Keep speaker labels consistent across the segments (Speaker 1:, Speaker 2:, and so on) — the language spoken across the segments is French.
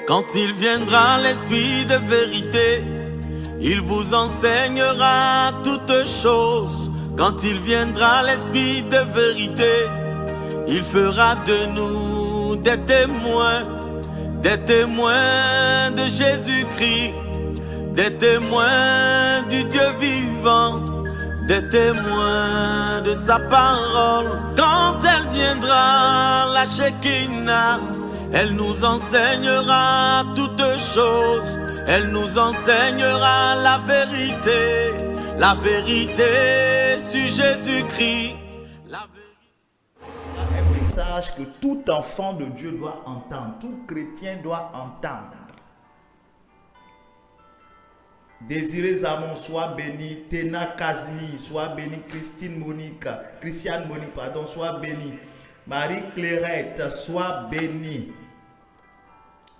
Speaker 1: Quand il viendra l'Esprit de vérité, il vous enseignera toutes choses. Quand il viendra l'Esprit de vérité, il fera de nous des témoins de Jésus-Christ, des témoins du Dieu vivant, des témoins de sa parole. Quand elle viendra, la Shekinah, elle nous enseignera toutes choses. Elle nous enseignera la vérité sur Jésus-Christ.
Speaker 2: Un message que tout enfant de Dieu doit entendre, tout chrétien doit entendre. Désiré Zamon, sois béni. Tena Kazmi, sois béni. Christiane Monique, sois béni. Marie Clairette, sois béni.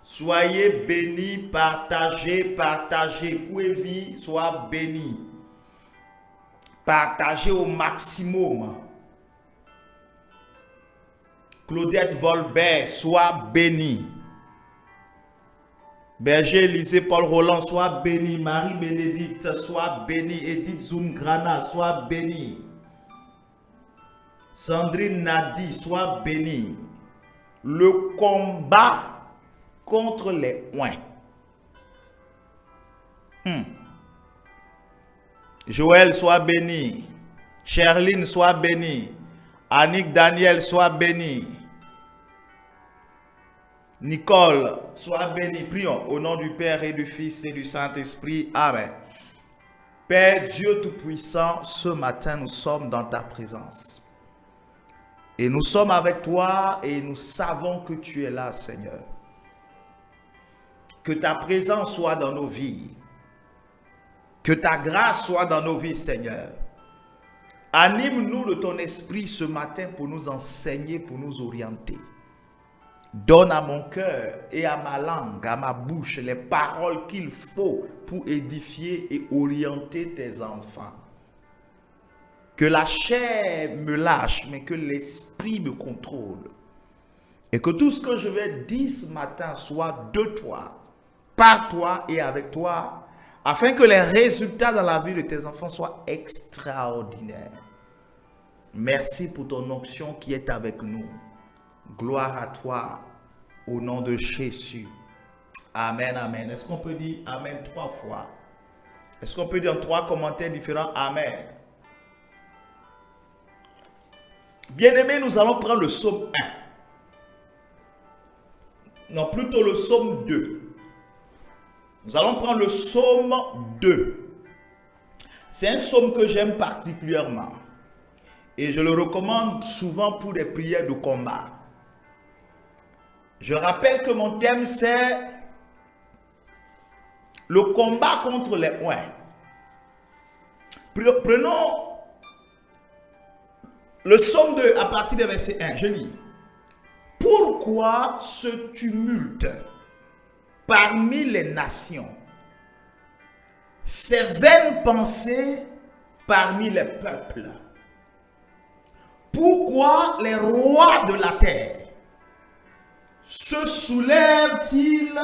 Speaker 2: Soyez bénis, partagez. Kouévi, sois béni. Partagez au maximum. Claudette Volbert, sois béni. Berger Élisée Paul Roland, sois béni. Marie Bénédicte, sois béni. Edith Zoumgrana, sois béni. Sandrine Nadi, sois béni. Le combat contre les oins. Joël, sois béni. Cherline, sois béni. Annick Daniel, sois béni. Nicole, sois béni. Prions au nom du Père et du Fils et du Saint-Esprit. Amen. Père Dieu Tout-Puissant, ce matin nous sommes dans ta présence. Et nous sommes avec toi et nous savons que tu es là, Seigneur. Que ta présence soit dans nos vies. Que ta grâce soit dans nos vies, Seigneur. Anime-nous de ton esprit ce matin pour nous enseigner, pour nous orienter. Donne à mon cœur et à ma langue, à ma bouche, les paroles qu'il faut pour édifier et orienter tes enfants. Que la chair me lâche, mais que l'esprit me contrôle. Et que tout ce que je vais dire ce matin soit de toi, par toi et avec toi, afin que les résultats dans la vie de tes enfants soient extraordinaires. Merci pour ton onction qui est avec nous. Gloire à toi, au nom de Jésus. Amen, amen. Est-ce qu'on peut dire amen 3 fois? Est-ce qu'on peut dire en 3 commentaires différents amen? Bien-aimés, nous allons prendre le psaume 1. Non, plutôt le psaume 2. Nous allons prendre le psaume 2. C'est un psaume que j'aime particulièrement. Et je le recommande souvent pour des prières de combat. Je rappelle que mon thème c'est le combat contre les oins. Prenons le psaume 2 à partir du verset 1. Je lis. Pourquoi ce tumulte parmi les nations, ces vaines pensées parmi les peuples? Pourquoi les rois de la terre se soulèvent-ils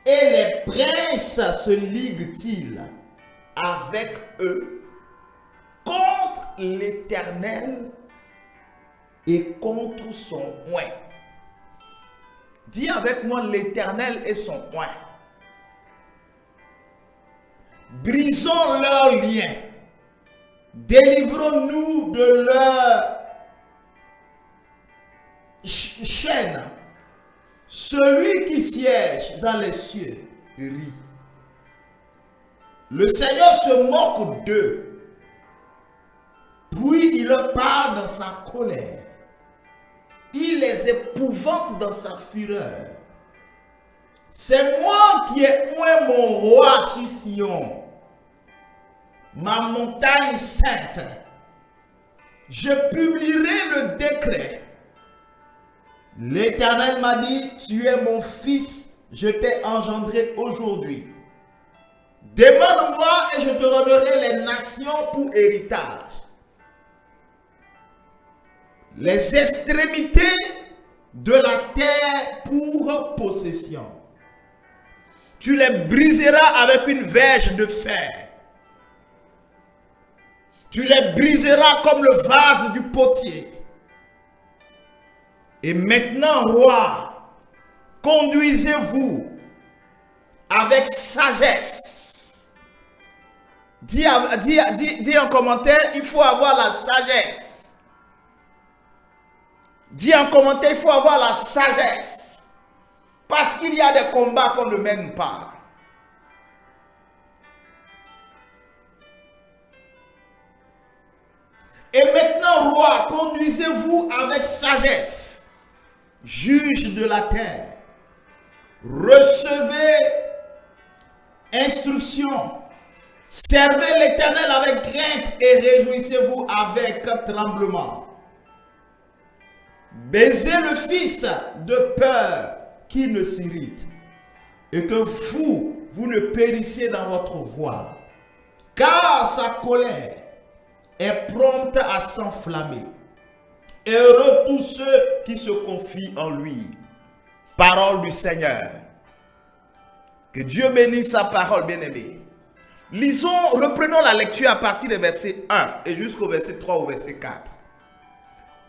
Speaker 2: et les princes se liguent-ils avec eux contre l'Éternel et contre son oint? Dis avec moi l'Éternel et son oint. Brisons leurs liens. Délivrons-nous de leur chaîne. Celui qui siège dans les cieux rit. Le Seigneur se moque d'eux. Puis il leur parle dans sa colère. Il les épouvante dans sa fureur. C'est moi qui ai oint mon roi sur Sion, ma montagne sainte. Je publierai le décret. L'Éternel m'a dit, tu es mon fils, je t'ai engendré aujourd'hui. Demande-moi et je te donnerai les nations pour héritage. Les extrémités de la terre pour possession. Tu les briseras avec une verge de fer. Tu les briseras comme le vase du potier. Et maintenant, roi, conduisez-vous avec sagesse. Dis en commentaire, il faut avoir la sagesse. Dis en commentaire, il faut avoir la sagesse. Parce qu'il y a des combats qu'on ne mène pas. Et maintenant, roi, conduisez-vous avec sagesse. Juge de la terre. Recevez instruction. Servez l'Éternel avec crainte et réjouissez-vous avec tremblement. Baisez le Fils de peur qu'il ne s'irrite et que vous ne périssiez dans votre voie, car sa colère est prompte à s'enflammer. Heureux tous ceux qui se confient en lui. Parole du Seigneur. Que Dieu bénisse sa parole, bien-aimée. Reprenons la lecture à partir du verset 1 et jusqu'au verset 3 au verset 4.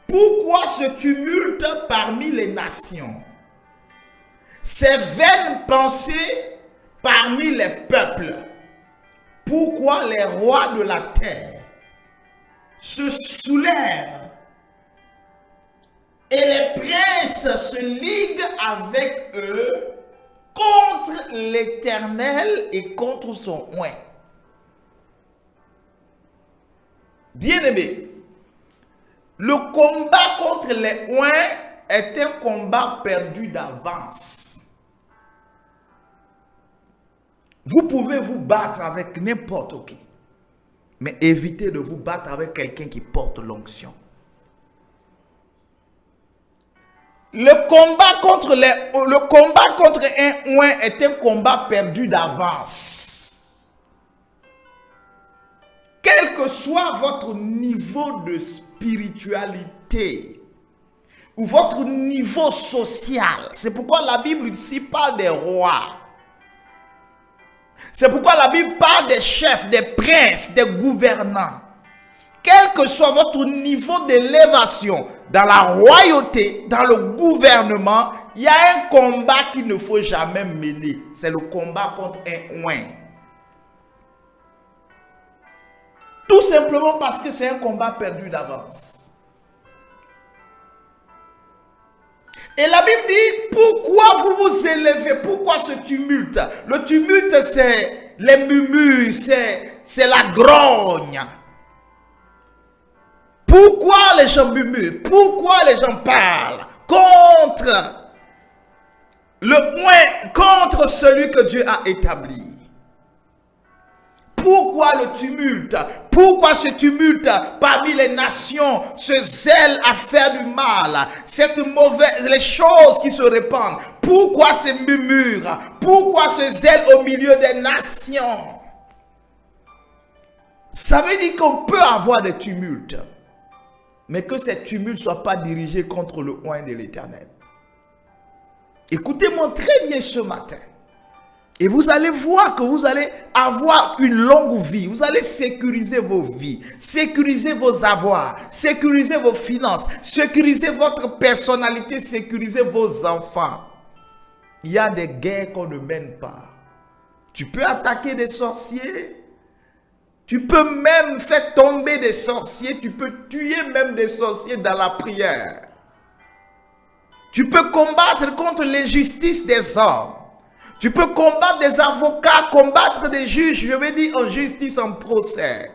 Speaker 2: Pourquoi ce tumulte parmi les nations? Ces vaines pensées parmi les peuples? Pourquoi les rois de la terre se soulèvent et les princes se liguent avec eux contre l'Éternel et contre son oint? Bien-aimés, le combat contre les oints est un combat perdu d'avance. Vous pouvez vous battre avec n'importe qui, mais évitez de vous battre avec quelqu'un qui porte l'onction. Le combat contre un oint est un combat perdu d'avance. Quel que soit votre niveau de spiritualité ou votre niveau social, c'est pourquoi la Bible ici parle des rois. C'est pourquoi la Bible parle des chefs, des princes, des gouvernants. Quel que soit votre niveau d'élévation dans la royauté, dans le gouvernement, il y a un combat qu'il ne faut jamais mener. C'est le combat contre un oint. Tout simplement parce que c'est un combat perdu d'avance. Et la Bible dit, pourquoi vous vous élevez? Pourquoi ce tumulte? Le tumulte, c'est les murmures, c'est la grogne. Pourquoi les gens murmurent? Pourquoi les gens parlent contre le oint, contre celui que Dieu a établi? Pourquoi le tumulte? Pourquoi ce tumulte parmi les nations, ce zèle à faire du mal, les choses qui se répandent? Pourquoi ces murmures? Pourquoi ce zèle au milieu des nations? Ça veut dire qu'on peut avoir des tumultes, mais que ces tumultes ne soient pas dirigés contre le oint de l'Éternel. Écoutez-moi très bien ce matin. Et vous allez voir que vous allez avoir une longue vie. Vous allez sécuriser vos vies, sécuriser vos avoirs, sécuriser vos finances, sécuriser votre personnalité, sécuriser vos enfants. Il y a des guerres qu'on ne mène pas. Tu peux attaquer des sorciers. Tu peux même faire tomber des sorciers. Tu peux tuer même des sorciers dans la prière. Tu peux combattre contre l'injustice des hommes. Tu peux combattre des avocats, combattre des juges, je veux dire en justice, en procès.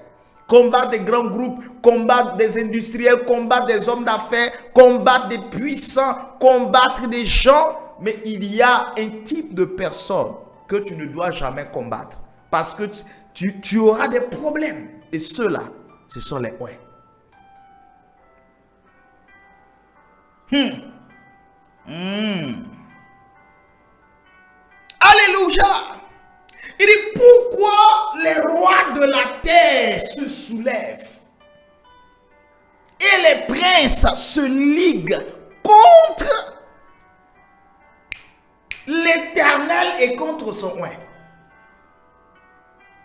Speaker 2: Combattre des grands groupes, combattre des industriels, combattre des hommes d'affaires, combattre des puissants, combattre des gens. Mais il y a un type de personne que tu ne dois jamais combattre. Parce que tu auras des problèmes. Et ceux-là, ce sont les oints. Alléluia. Il dit, pourquoi les rois de la terre se soulèvent et les princes se liguent contre et contre son oint.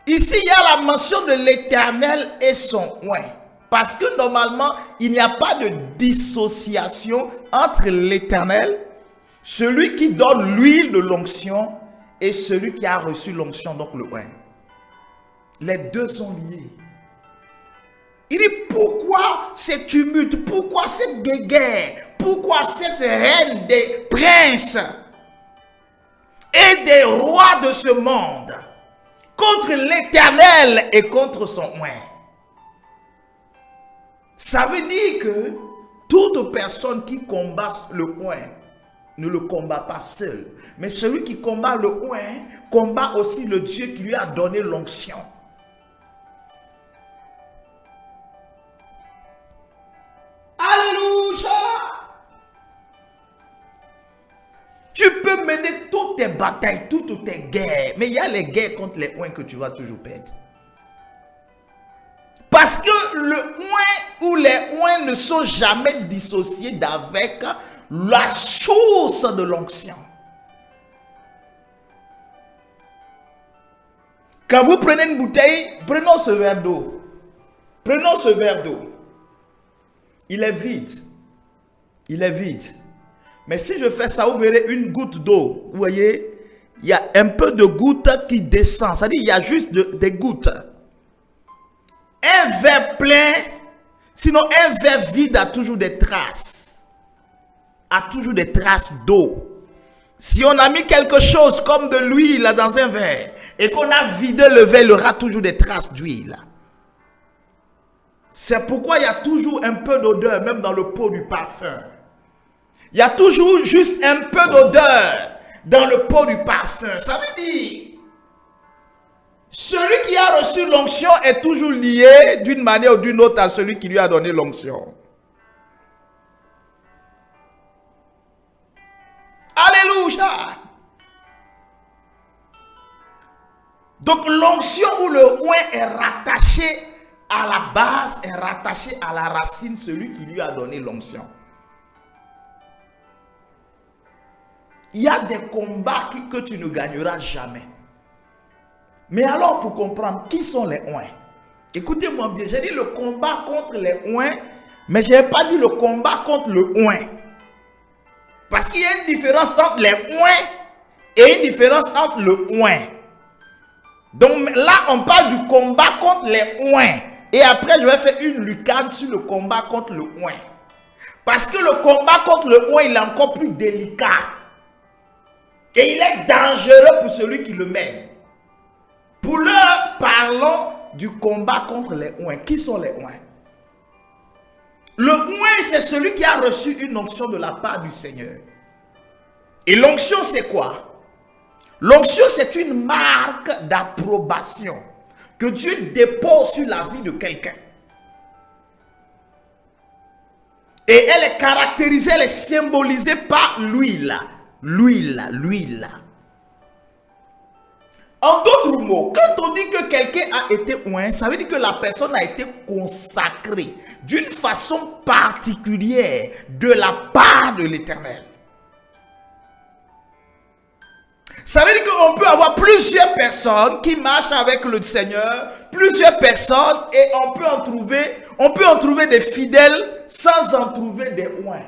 Speaker 2: Ici, il y a la mention de l'Éternel et son oint. Parce que normalement, il n'y a pas de dissociation entre l'Éternel, celui qui donne l'huile de l'onction, et celui qui a reçu l'onction, donc le oint. Les deux sont liés. Il dit, pourquoi ces tumultes, pourquoi cette guerre, pourquoi cette reine des princes et des rois de ce monde contre l'Éternel et contre son oint? Ça veut dire que toute personne qui combat le oint ne le combat pas seul. Mais celui qui combat le oint combat aussi le Dieu qui lui a donné l'onction. Alléluia! Tu peux mener toutes tes batailles, toutes tes guerres. Mais il y a les guerres contre les oints que tu vas toujours perdre. Parce que le oint ou les oints ne sont jamais dissociés d'avec la source de l'onction. Quand vous prenez une bouteille, prenons ce verre d'eau. Prenons ce verre d'eau. Il est vide. Il est vide. Mais si je fais ça, vous verrez une goutte d'eau. Vous voyez, il y a un peu de goutte qui descend. C'est-à-dire, il y a juste des gouttes. Un verre plein, sinon un verre vide a toujours des traces. A toujours des traces d'eau. Si on a mis quelque chose comme de l'huile dans un verre et qu'on a vidé le verre, il y aura toujours des traces d'huile. C'est pourquoi il y a toujours un peu d'odeur, même dans le pot du parfum. Il y a toujours juste un peu d'odeur dans le pot du parfum. Ça veut dire, celui qui a reçu l'onction est toujours lié d'une manière ou d'une autre à celui qui lui a donné l'onction. Alléluia! Donc l'onction ou le oint est rattaché à la base, est rattaché à la racine, celui qui lui a donné l'onction. Il y a des combats que tu ne gagneras jamais. Mais alors, pour comprendre, qui sont les oints? Écoutez-moi bien, j'ai dit le combat contre les oints, mais je n'ai pas dit le combat contre le oint. Parce qu'il y a une différence entre les oints et une différence entre le oint. Donc là, on parle du combat contre les oints. Et après, je vais faire une lucane sur le combat contre le oint. Parce que le combat contre le oint, il est encore plus délicat. Et il est dangereux pour celui qui le mène. Pour l'heure, parlons du combat contre les oints. Qui sont les oints? Le oint, c'est celui qui a reçu une onction de la part du Seigneur. Et l'onction, c'est quoi? L'onction, c'est une marque d'approbation que Dieu dépose sur la vie de quelqu'un. Et elle est caractérisée, elle est symbolisée par l'huile. L'huile. En d'autres mots, quand on dit que quelqu'un a été oint, ça veut dire que la personne a été consacrée d'une façon particulière de la part de l'Éternel. Ça veut dire qu'on peut avoir plusieurs personnes qui marchent avec le Seigneur, plusieurs personnes, et on peut en trouver des fidèles sans en trouver des oints.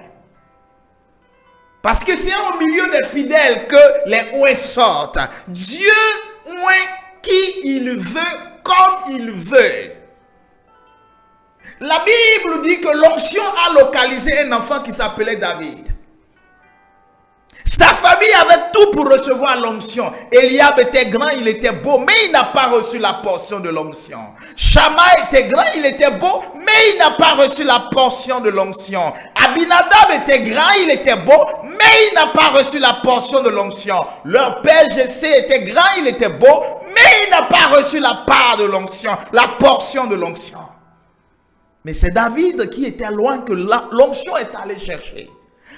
Speaker 2: Parce que c'est au milieu des fidèles que les oints sortent. Dieu oint qui il veut, comme il veut. La Bible dit que l'onction a localisé un enfant qui s'appelait David. Sa famille avait tout pour recevoir l'onction. Eliab était grand, il était beau, mais il n'a pas reçu la portion de l'onction. Shama était grand, il était beau, mais il n'a pas reçu la portion de l'onction. Abinadab était grand, il était beau, mais il n'a pas reçu la portion de l'onction. Leur père Jessé était grand, il était beau, mais il n'a pas reçu la part de l'onction, la portion de l'onction. Mais c'est David qui était loin que l'onction est allée chercher.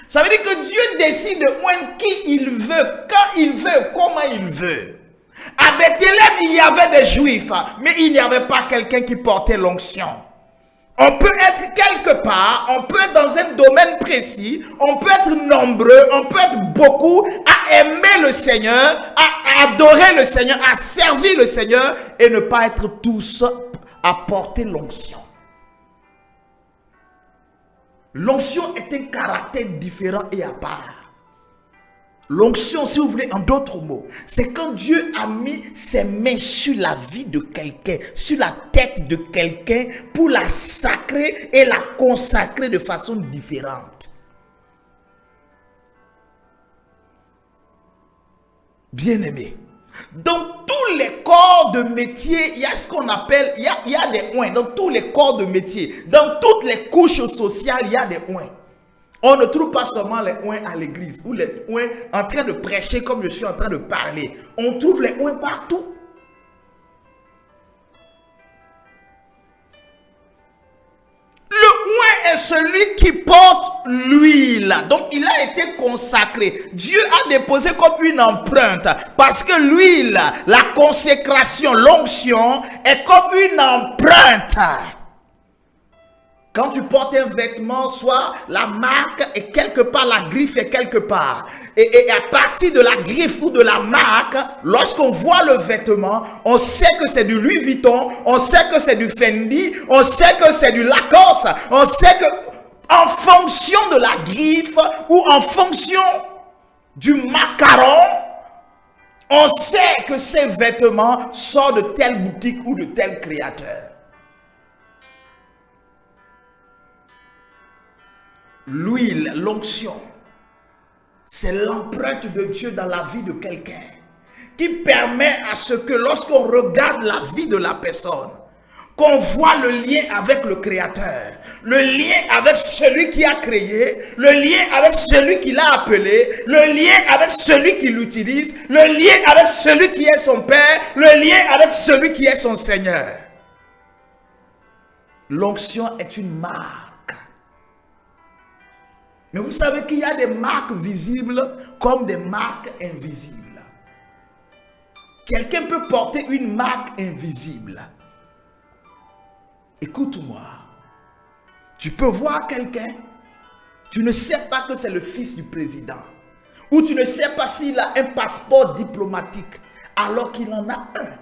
Speaker 2: Ça veut dire que Dieu décide de oindre qui il veut, quand il veut, comment il veut. À Bethléem, il y avait des Juifs, mais il n'y avait pas quelqu'un qui portait l'onction. On peut être quelque part, on peut être dans un domaine précis, on peut être nombreux, on peut être beaucoup à aimer le Seigneur, à adorer le Seigneur, à servir le Seigneur et ne pas être tous à porter l'onction. L'onction est un caractère différent et à part. L'onction, si vous voulez, en d'autres mots, c'est quand Dieu a mis ses mains sur la vie de quelqu'un, sur la tête de quelqu'un, pour la sacrer et la consacrer de façon différente. Bien-aimé, dans tous les corps de métier, il y a ce qu'on appelle, il y a des oins. Dans tous les corps de métier, dans toutes les couches sociales, il y a des oins. On ne trouve pas seulement les oins à l'église ou les oins en train de prêcher comme je suis en train de parler. On trouve les oins partout. Le oint est celui qui porte l'huile. Donc il a été consacré. Dieu a déposé comme une empreinte. Parce que l'huile, la consécration, l'onction est comme une empreinte. Quand tu portes un vêtement, soit la marque est quelque part, la griffe est quelque part. Et à partir de la griffe ou de la marque, lorsqu'on voit le vêtement, on sait que c'est du Louis Vuitton, on sait que c'est du Fendi, on sait que c'est du Lacoste, on sait que en fonction de la griffe ou en fonction du macaron, on sait que ces vêtements sortent de telle boutique ou de tel créateur. L'huile, l'onction, c'est l'empreinte de Dieu dans la vie de quelqu'un qui permet à ce que lorsqu'on regarde la vie de la personne, qu'on voit le lien avec le Créateur, le lien avec celui qui a créé, le lien avec celui qui l'a appelé, le lien avec celui qui l'utilise, le lien avec celui qui est son Père, le lien avec celui qui est son Seigneur. L'onction est une marque. Mais vous savez qu'il y a des marques visibles comme des marques invisibles. Quelqu'un peut porter une marque invisible. Écoute-moi. Tu peux voir quelqu'un, tu ne sais pas que c'est le fils du président. Ou tu ne sais pas s'il a un passeport diplomatique alors qu'il en a un.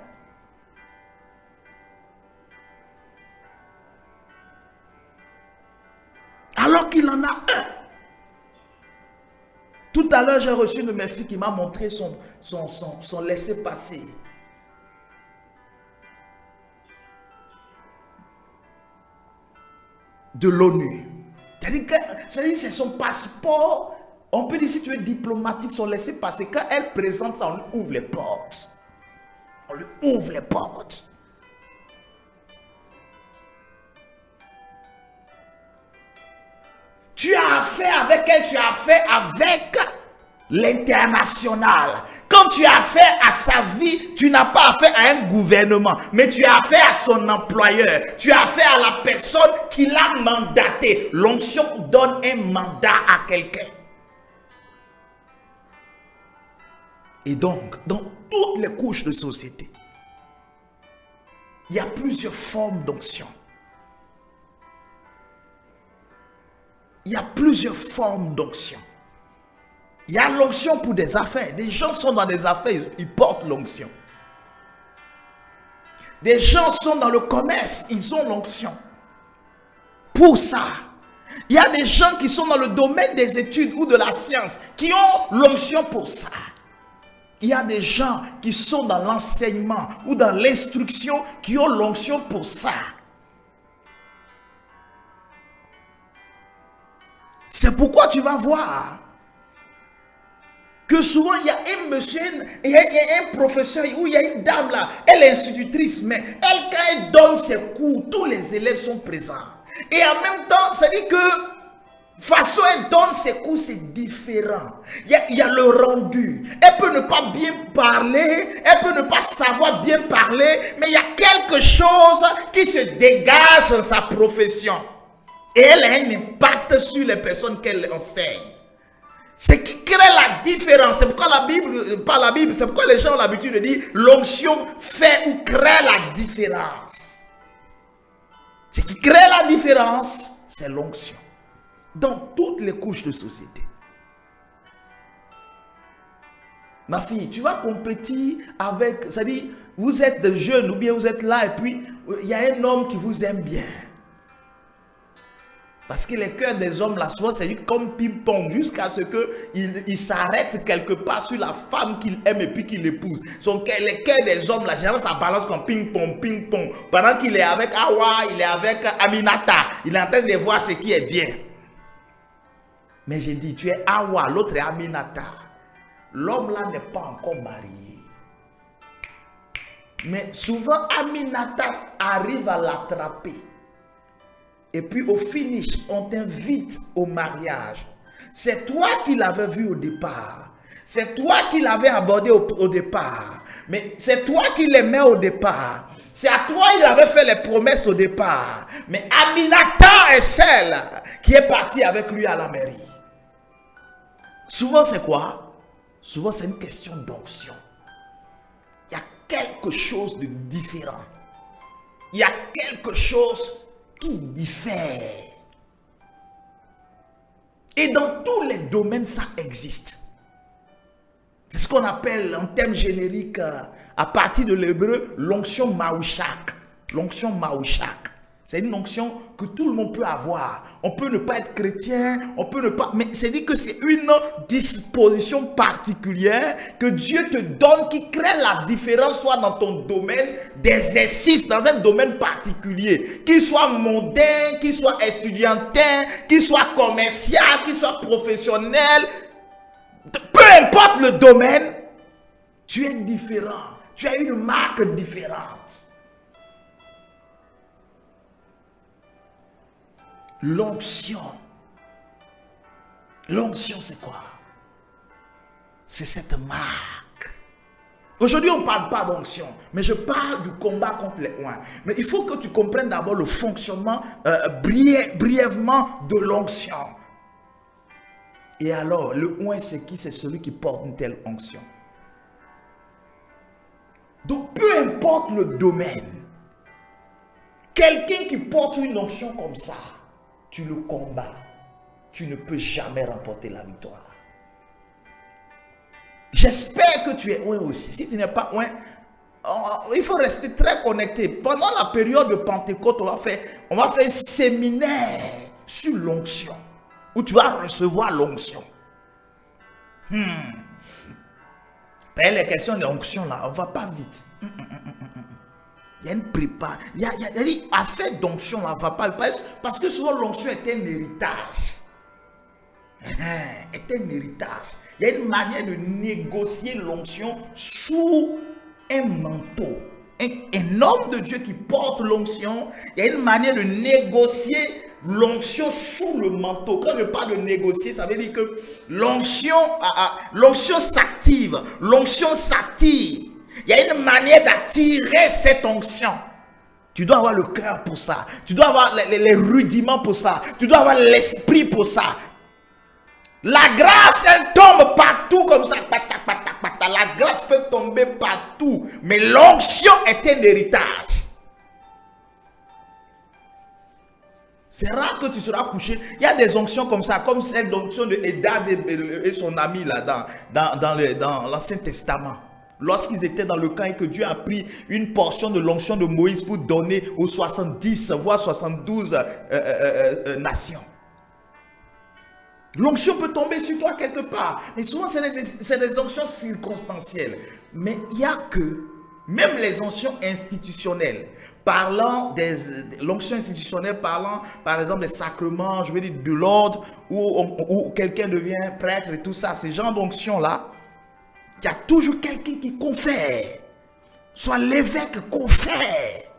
Speaker 2: Alors qu'il en a un. Tout à l'heure, j'ai reçu une de mes filles qui m'a montré son laissez-passer. De l'ONU. C'est-à-dire que c'est son passeport. On peut dire, si tu es diplomatique, son laissez-passer. Quand elle présente ça, on lui ouvre les portes. On lui ouvre les portes. Tu as affaire avec elle, tu as affaire avec l'international. Quand tu as affaire à sa vie, tu n'as pas affaire à un gouvernement, mais tu as affaire à son employeur. Tu as affaire à la personne qui l'a mandaté. L'onction donne un mandat à quelqu'un. Et donc, dans toutes les couches de société, il y a plusieurs formes d'onction. Il y a plusieurs formes d'onction. Il y a l'onction pour des affaires. Des gens sont dans des affaires, ils portent l'onction. Des gens sont dans le commerce, ils ont l'onction. Pour ça, il y a des gens qui sont dans le domaine des études ou de la science, qui ont l'onction pour ça. Il y a des gens qui sont dans l'enseignement ou dans l'instruction, qui ont l'onction pour ça. C'est pourquoi tu vas voir que souvent il y a un monsieur, il y a un professeur ou il y a une dame là, elle est institutrice, mais elle, quand elle donne ses cours, tous les élèves sont présents. Et en même temps, ça dit que façon elle donne ses cours, c'est différent. Il y a le rendu. Elle peut ne pas bien parler, elle peut ne pas savoir bien parler, mais il y a quelque chose qui se dégage dans sa profession. Et elle a un impact sur les personnes qu'elle enseigne. Ce qui crée la différence. C'est pourquoi c'est pourquoi les gens ont l'habitude de dire l'onction fait ou crée la différence. Ce qui crée la différence, c'est l'onction. Dans toutes les couches de société. Ma fille, tu vas compétir avec, c'est-à-dire, vous êtes jeune ou bien vous êtes là et puis il y a un homme qui vous aime bien. Parce que les cœurs des hommes, là, souvent, c'est comme ping-pong, jusqu'à ce qu'il s'arrête quelque part sur la femme qu'il aime et puis qu'il épouse. Les cœurs des hommes, là, généralement, ça balance comme ping-pong, ping-pong. Pendant qu'il est avec Hawa, il est avec Aminata, il est en train de voir ce qui est bien. Mais j'ai dit, tu es Hawa, l'autre est Aminata. L'homme là n'est pas encore marié. Mais souvent, Aminata arrive à l'attraper. Et puis au finish, on t'invite au mariage. C'est toi qui l'avais vu au départ. C'est toi qui l'avais abordé au départ. Mais c'est toi qui l'aimais au départ. C'est à toi il avait fait les promesses au départ. Mais Aminata est celle qui est partie avec lui à la mairie. Souvent c'est quoi? Souvent c'est une question d'onction. Il y a quelque chose de différent. Il y a quelque chose qui diffère. Et dans tous les domaines, ça existe. C'est ce qu'on appelle en termes génériques, à partir de l'hébreu, l'onction Maouchak. L'onction Maouchak. C'est une onction que tout le monde peut avoir. On peut ne pas être chrétien, on peut ne pas... Mais c'est dit que c'est une disposition particulière que Dieu te donne qui crée la différence, soit dans ton domaine d'exercice, dans un domaine particulier. Qu'il soit mondain, qu'il soit estudiantin, qu'il soit commercial, qu'il soit professionnel. Peu importe le domaine, tu es différent. Tu as une marque différente. L'onction. L'onction, c'est quoi? C'est cette marque. Aujourd'hui, on ne parle pas d'onction, mais je parle du combat contre les oins. Mais il faut que tu comprennes d'abord le fonctionnement brièvement de l'onction. Et alors, le oint, c'est qui? C'est celui qui porte une telle onction. Donc, peu importe le domaine, quelqu'un qui porte une onction comme ça, tu le combats, tu ne peux jamais remporter la victoire. J'espère que tu es oint aussi. Si tu n'es pas oint, il faut rester très connecté. Pendant la période de Pentecôte, on va faire un séminaire sur l'onction, où tu vas recevoir l'onction. Les questions de l'onction là, on ne va pas vite. Il y a une prépa. Il y a affaire d'onction là, va pas. Parce que souvent l'onction est un héritage. Est un héritage. Il y a une manière de négocier l'onction sous un manteau. Un homme de Dieu qui porte l'onction, il y a une manière de négocier l'onction sous le manteau. Quand je parle de négocier, ça veut dire que l'onction s'active, l'onction s'attire. Il y a une manière d'attirer cette onction. Tu dois avoir le cœur pour ça. Tu dois avoir les rudiments pour ça. Tu dois avoir l'esprit pour ça. La grâce, elle tombe partout comme ça. La grâce peut tomber partout. Mais l'onction est un héritage. C'est rare que tu seras couché. Il y a des onctions comme ça, comme celle d'onction de Eddad et son ami là dans l'Ancien Testament. Lorsqu'ils étaient dans le camp et que Dieu a pris une portion de l'onction de Moïse pour donner aux 70, voire 72 nations. L'onction peut tomber sur toi quelque part. Et souvent, c'est des onctions circonstancielles. Mais il n'y a que, même les onctions institutionnelles, l'onction institutionnelle parlant, par exemple, des sacrements, je veux dire, de l'ordre, où quelqu'un devient prêtre et tout ça, ces genres d'onctions-là, il y a toujours quelqu'un qui confère. Soit l'évêque confère.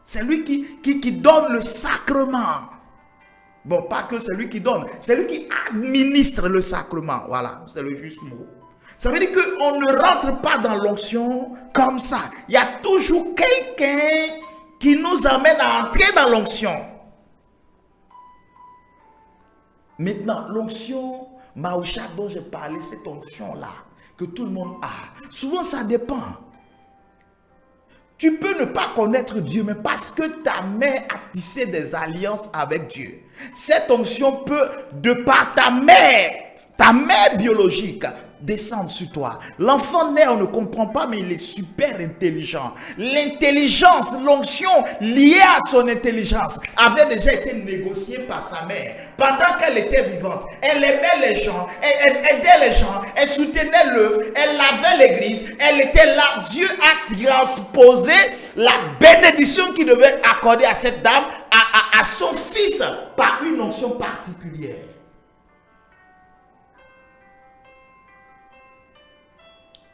Speaker 2: C'est lui qui donne le sacrement. Bon, pas que c'est lui qui donne. C'est lui qui administre le sacrement. Voilà, c'est le juste mot. Ça veut dire qu'on ne rentre pas dans l'onction comme ça. Il y a toujours quelqu'un qui nous amène à entrer dans l'onction. Maintenant, l'onction Maouchak dont j'ai parlé, cette onction-là, que tout le monde a. Souvent, ça dépend. Tu peux ne pas connaître Dieu, mais parce que ta mère a tissé des alliances avec Dieu. Cette onction peut, de par ta mère biologique, descendre sur toi. L'enfant naît, on ne comprend pas, mais il est super intelligent. L'intelligence, l'onction liée à son intelligence avait déjà été négociée par sa mère. Pendant qu'elle était vivante, elle aimait les gens, elle aidait les gens, elle soutenait l'œuvre, elle lavait l'église, elle était là. Dieu a transposé la bénédiction qu'il devait accorder à cette dame, à son fils, par une onction particulière.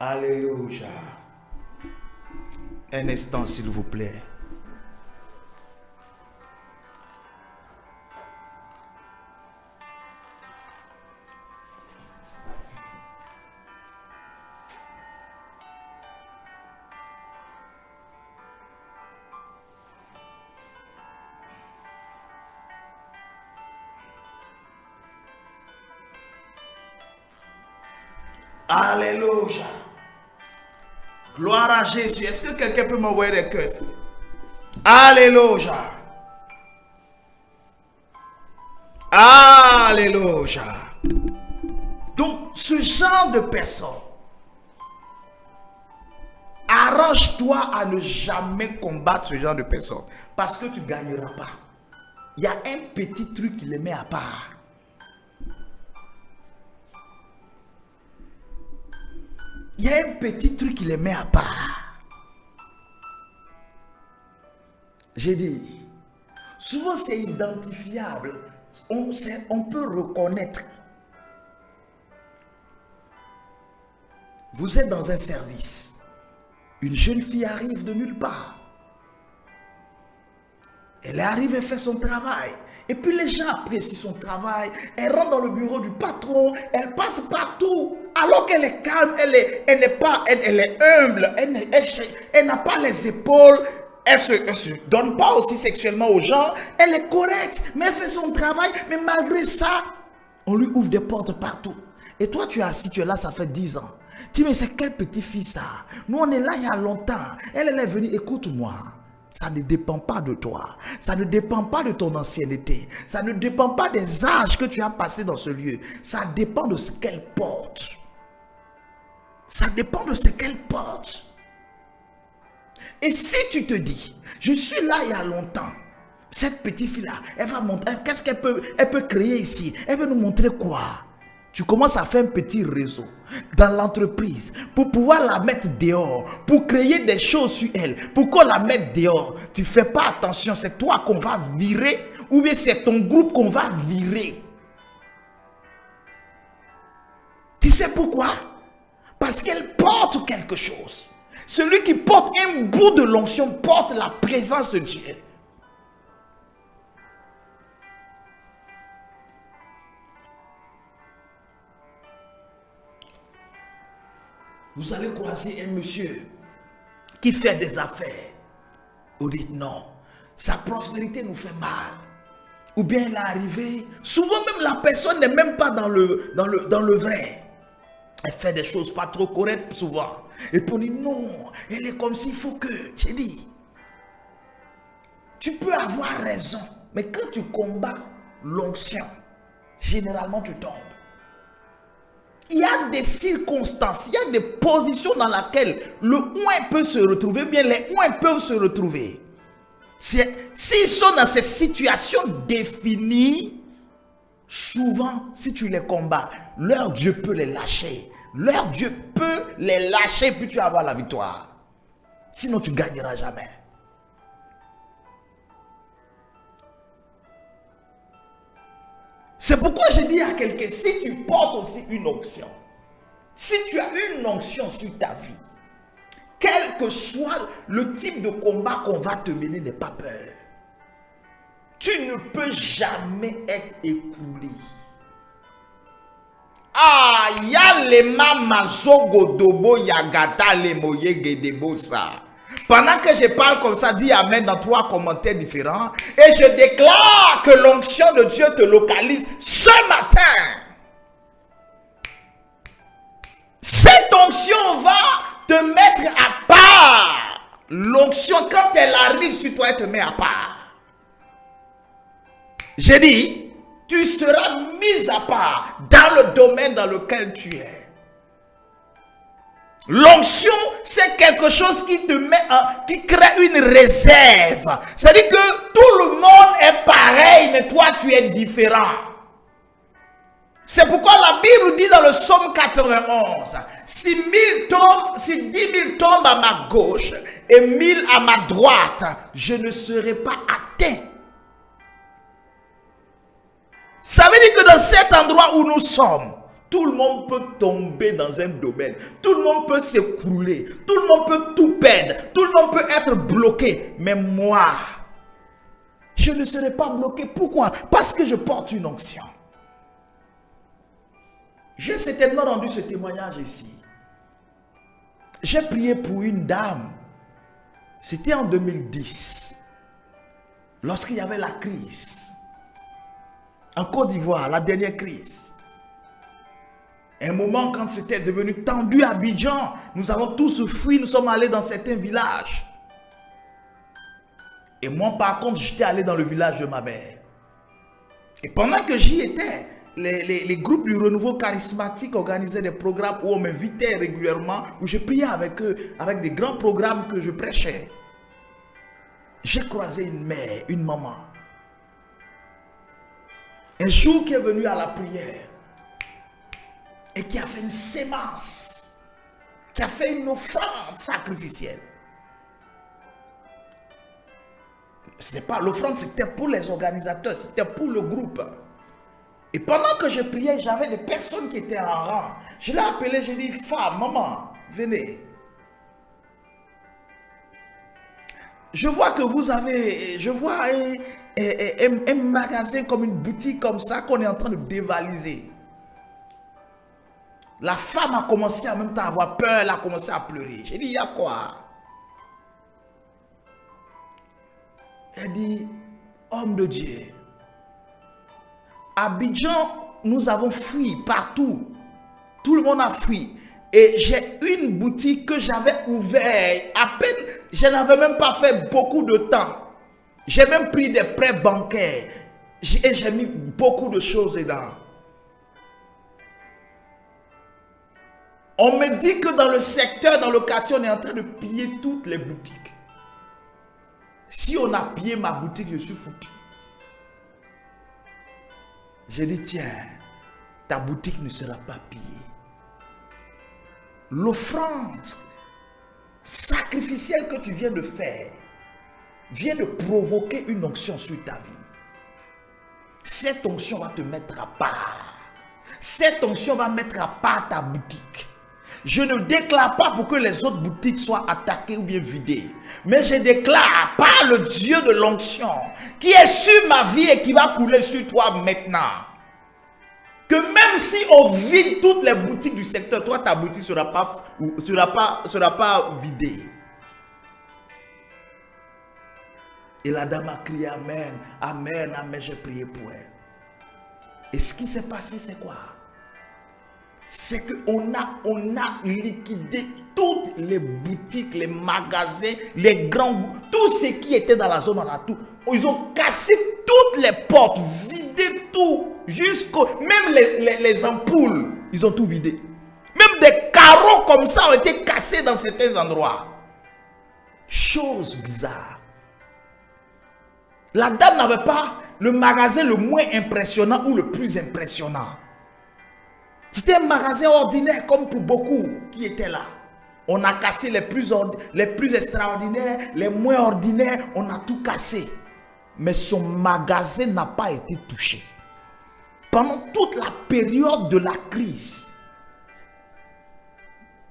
Speaker 2: Alléluia. Un instant, s'il vous plaît. Alléluia. Gloire à Jésus. Est-ce que quelqu'un peut m'envoyer des cœurs? Alléluia. Alléluia. Donc, ce genre de personne, arrange-toi à ne jamais combattre ce genre de personne. Parce que tu ne gagneras pas. Il y a un petit truc qui les met à part. Il y a un petit truc qui les met à part. J'ai dit, souvent c'est identifiable. On peut reconnaître. Vous êtes dans un service. Une jeune fille arrive de nulle part. Elle arrive et fait son travail. Et puis les gens apprécient son travail. Elle rentre dans le bureau du patron. Elle passe partout. Alors qu'elle est calme, elle est humble. Elle n'a pas les épaules. Elle ne se donne pas aussi sexuellement aux gens. Elle est correcte. Mais elle fait son travail. Mais malgré ça, on lui ouvre des portes partout. Et toi, tu es assis, tu es là, ça fait 10 ans. Tu dis, mais c'est quel petit fils ça? Nous, on est là il y a longtemps. Elle est venue, écoute-moi. Ça ne dépend pas de toi. Ça ne dépend pas de ton ancienneté. Ça ne dépend pas des âges que tu as passés dans ce lieu. Ça dépend de ce qu'elle porte. Ça dépend de ce qu'elle porte. Et si tu te dis, je suis là il y a longtemps, cette petite fille-là, elle va montrer, qu'est-ce qu'elle peut créer ici? Elle veut nous montrer quoi? Tu commences à faire un petit réseau dans l'entreprise pour pouvoir la mettre dehors, pour créer des choses sur elle, pour qu'on la mette dehors. Tu ne fais pas attention, c'est toi qu'on va virer ou bien c'est ton groupe qu'on va virer. Tu sais pourquoi? Parce qu'elle porte quelque chose. Celui qui porte un bout de l'onction porte la présence de Dieu. Vous allez croiser un monsieur qui fait des affaires. Vous dites non, sa prospérité nous fait mal. Ou bien il est arrivé. Souvent même la personne n'est même pas dans le vrai. Elle fait des choses pas trop correctes souvent. Et puis on dit non, elle est comme s'il faut que. J'ai dit, tu peux avoir raison. Mais quand tu combats l'onction, généralement tu tombes. Il y a des circonstances, il y a des positions dans lesquelles le ouin peut se retrouver, bien les ouins peuvent se retrouver. S'ils sont dans ces situations définies, souvent, si tu les combats, leur Dieu peut les lâcher. Leur Dieu peut les lâcher, puis tu vas avoir la victoire. Sinon, tu ne gagneras jamais. C'est pourquoi je dis à quelqu'un, si tu portes aussi une onction, si tu as une onction sur ta vie, quel que soit le type de combat qu'on va te mener, n'aie pas peur. Tu ne peux jamais être écroulé. Ah, ya le mamazo godobo yagata le moye gedebosa. Pendant que je parle comme ça, dis amen dans 3 commentaires différents. Et je déclare que l'onction de Dieu te localise ce matin. Cette onction va te mettre à part. l'onction, quand elle arrive sur toi, elle te met à part. J'ai dit, tu seras mis à part dans le domaine dans lequel tu es. L'onction, c'est quelque chose qui te met, qui crée une réserve. C'est-à-dire que tout le monde est pareil, mais toi, tu es différent. C'est pourquoi la Bible dit dans le psaume 91, si 10 000 tombent à ma gauche et 1000 à ma droite, je ne serai pas atteint. Ça veut dire que dans cet endroit où nous sommes, tout le monde peut tomber dans un domaine. Tout le monde peut s'écrouler. Tout le monde peut tout perdre. Tout le monde peut être bloqué. Mais moi, je ne serai pas bloqué. Pourquoi? Parce que je porte une onction. J'ai certainement rendu ce témoignage ici. J'ai prié pour une dame. C'était en 2010. Lorsqu'il y avait la crise. En Côte d'Ivoire, la dernière crise. Un moment quand c'était devenu tendu à Abidjan, nous avons tous fui, nous sommes allés dans certains villages. Et moi par contre, j'étais allé dans le village de ma mère. Et pendant que j'y étais, les groupes du renouveau charismatique organisaient des programmes où on m'invitait régulièrement, où je priais avec eux, avec des grands programmes que je prêchais. J'ai croisé une mère, une maman. Un jour qui est venu à la prière et qui a fait une sémence, qui a fait une offrande sacrificielle. C'était pas l'offrande, c'était pour les organisateurs, c'était pour le groupe. Et pendant que je priais, j'avais des personnes qui étaient en rang. Je l'ai appelé, j'ai dit, femme, maman, venez. Je vois que vous avez, je vois un magasin comme une boutique comme ça qu'on est en train de dévaliser. La femme a commencé en même temps à avoir peur, elle a commencé à pleurer. J'ai dit, il y a quoi? Elle dit, homme de Dieu, à Abidjan, nous avons fui partout. Tout le monde a fui. Et j'ai une boutique que j'avais ouverte. À peine, je n'avais même pas fait beaucoup de temps. J'ai même pris des prêts bancaires. Et j'ai mis beaucoup de choses dedans. On me dit que dans le secteur, dans le quartier, on est en train de piller toutes les boutiques. Si on a pillé ma boutique, je suis foutu. J'ai dit, tiens, ta boutique ne sera pas pillée. L'offrande sacrificielle que tu viens de faire vient de provoquer une onction sur ta vie. Cette onction va te mettre à part. Cette onction va mettre à part ta boutique. Je ne déclare pas pour que les autres boutiques soient attaquées ou bien vidées. Mais je déclare par le Dieu de l'onction qui est sur ma vie et qui va couler sur toi maintenant. Que même si on vide toutes les boutiques du secteur, toi ta boutique ne sera pas vidée. Et la dame a crié Amen, Amen, Amen, j'ai prié pour elle. Et ce qui s'est passé, c'est quoi? C'est qu'on a liquidé toutes les boutiques, les magasins, les grands groupes, tout ce qui était dans la zone, on a tout. Ils ont cassé toutes les portes, vidé tout, même les ampoules, ils ont tout vidé. Même des carreaux comme ça ont été cassés dans certains endroits. Chose bizarre. La dame n'avait pas le magasin le moins impressionnant ou le plus impressionnant. C'était un magasin ordinaire comme pour beaucoup qui étaient là. On a cassé les plus extraordinaires, les moins ordinaires, on a tout cassé. Mais son magasin n'a pas été touché. Pendant toute la période de la crise,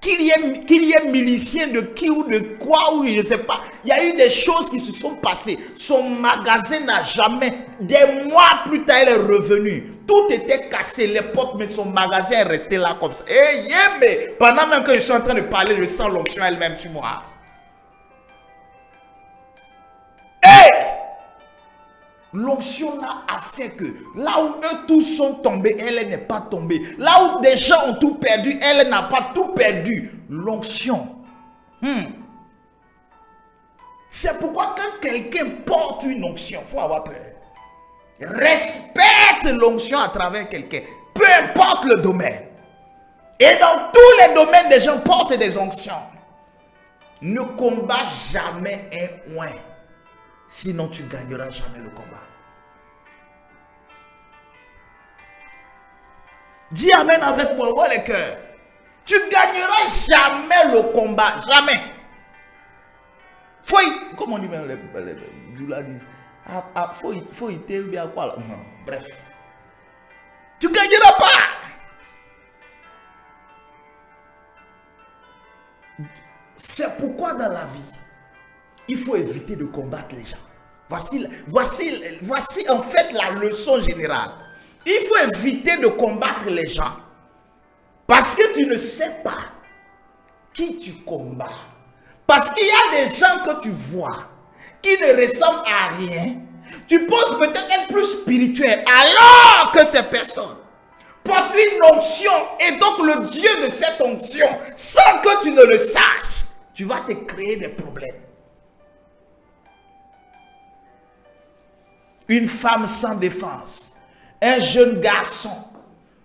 Speaker 2: qu'il y ait milicien de qui ou de quoi, ou je ne sais pas, il y a eu des choses qui se sont passées. Son magasin n'a jamais, des mois plus tard, elle est revenue. Tout était cassé, les portes, mais son magasin est resté là comme ça. Et mais pendant même que je suis en train de parler, je sens l'onction elle-même sur moi. L'onction là a fait que là où eux tous sont tombés, elle n'est pas tombée. Là où des gens ont tout perdu, elle n'a pas tout perdu. L'onction. C'est pourquoi quand quelqu'un porte une onction, il faut avoir peur. Respecte l'onction à travers quelqu'un, peu importe le domaine. Et dans tous les domaines, des gens portent des onctions. Ne combat jamais un oin, sinon tu gagneras jamais le combat. Dis amen avec moi, vois les cœurs. Tu gagneras jamais le combat, jamais. Comme on dit même les Djoula disent, faut y ou bien quoi là. Bref. Tu ne gagneras pas. C'est pourquoi dans la vie, il faut éviter de combattre les gens. Voici en fait la leçon générale. Il faut éviter de combattre les gens. Parce que tu ne sais pas qui tu combats. Parce qu'il y a des gens que tu vois qui ne ressemblent à rien. Tu penses peut-être être plus spirituel alors que ces personnes portent une onction et donc le Dieu de cette onction, sans que tu ne le saches, tu vas te créer des problèmes. Une femme sans défense, un jeune garçon,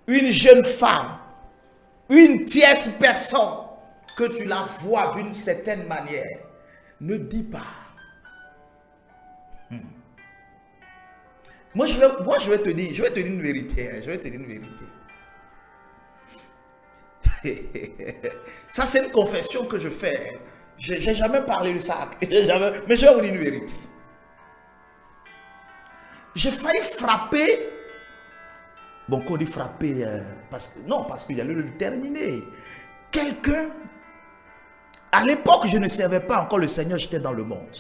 Speaker 2: une jeune femme, une tierce personne, que tu la vois d'une certaine manière, ne dis pas. Moi, je vais te dire une vérité. Je vais te dire une vérité. Ça, c'est une confession que je fais. Je n'ai jamais parlé de ça. Mais je vais vous dire une vérité. J'ai failli frapper. Bon, quand on dit frapper, parce qu'il y a le terminer. Quelqu'un. À l'époque, je ne servais pas encore le Seigneur, j'étais dans le monde.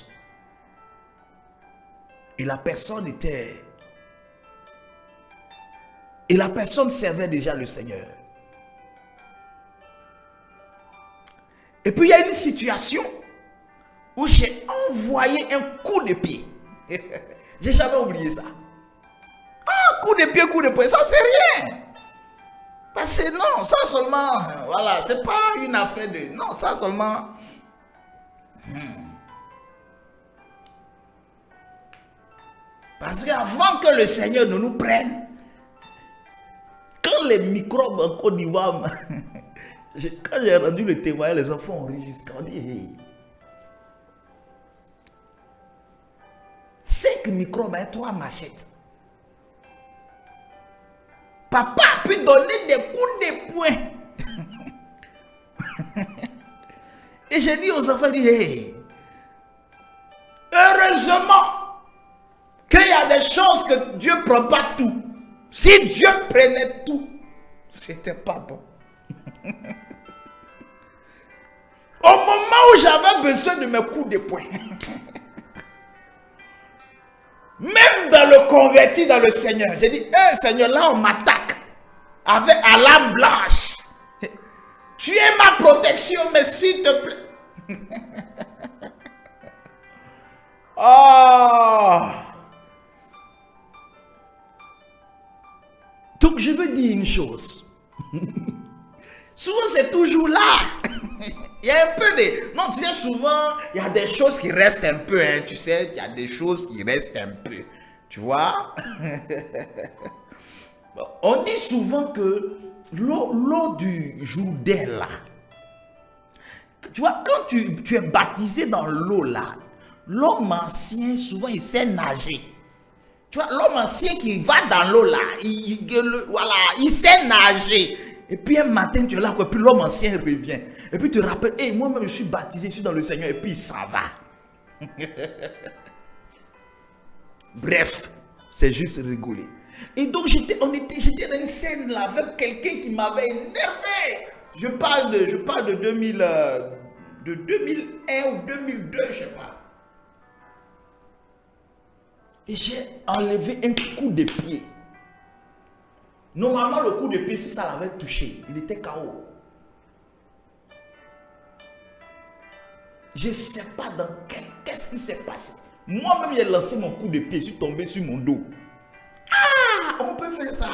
Speaker 2: Et la personne servait déjà le Seigneur. Et puis il y a une situation où j'ai envoyé un coup de pied. J'ai jamais oublié ça. Ah, coup de pied, ça c'est rien. Parce que non, ça seulement, voilà, c'est pas une affaire de... Non, ça seulement... Parce qu'avant que le Seigneur ne nous prenne, quand les microbes en Côte d'Ivoire, quand j'ai rendu le témoignage, les enfants ont ri jusqu'à dire, hey, 5 microbes et 3 machettes. Papa a pu donner des coups de poing. Et j'ai dit aux enfants, hey, heureusement qu'il y a des choses que Dieu ne prend pas tout. Si Dieu prenait tout, c'était pas bon. Au moment où j'avais besoin de mes coups de poing, même dans le converti dans le Seigneur, j'ai dit, hey, Seigneur, là on m'attaque avec à l'âme blanche. Tu es ma protection, mais s'il te plaît. Oh. Donc je veux dire une chose. Souvent c'est toujours là. Il y a un peu de... Non, tu sais, souvent, il y a des choses qui restent un peu, hein, tu sais, il y a des choses qui restent un peu. Tu vois? On dit souvent que l'eau du Jourdain, là, tu vois, quand tu es baptisé dans l'eau, là, l'homme ancien, souvent, il sait nager. Tu vois, l'homme ancien qui va dans l'eau, là, il sait nager. Et puis un matin, tu es là, et puis l'homme ancien revient. Et puis tu te rappelles, hey, moi-même, je suis baptisé, je suis dans le Seigneur, et puis il s'en va. Bref, c'est juste rigoler. Et donc, j'étais dans une scène là, avec quelqu'un qui m'avait énervé. Je parle de 2001 ou 2002, je ne sais pas. Et j'ai enlevé un coup de pied. Normalement, le coup de pied, si ça l'avait touché, il était KO. Je ne sais pas dans qu'est-ce qui s'est passé. Moi-même, j'ai lancé mon coup de pied, je suis tombé sur mon dos. Ah, on peut faire ça.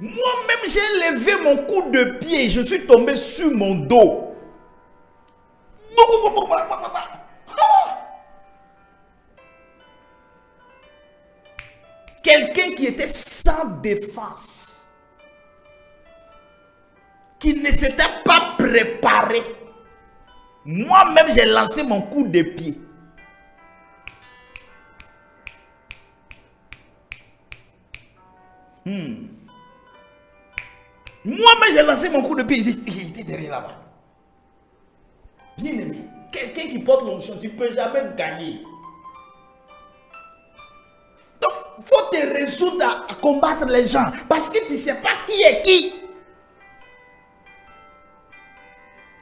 Speaker 2: Moi-même, j'ai levé mon coup de pied, je suis tombé sur mon dos. qui était sans défense, qui ne s'était pas préparé. Moi-même, j'ai lancé mon coup de pied. Moi-même, j'ai lancé mon coup de pied. Il était derrière là-bas. Bien aimé, quelqu'un qui porte l'onction, tu ne peux jamais gagner. Donc, il faut te résoudre à combattre les gens parce que tu ne sais pas qui est qui.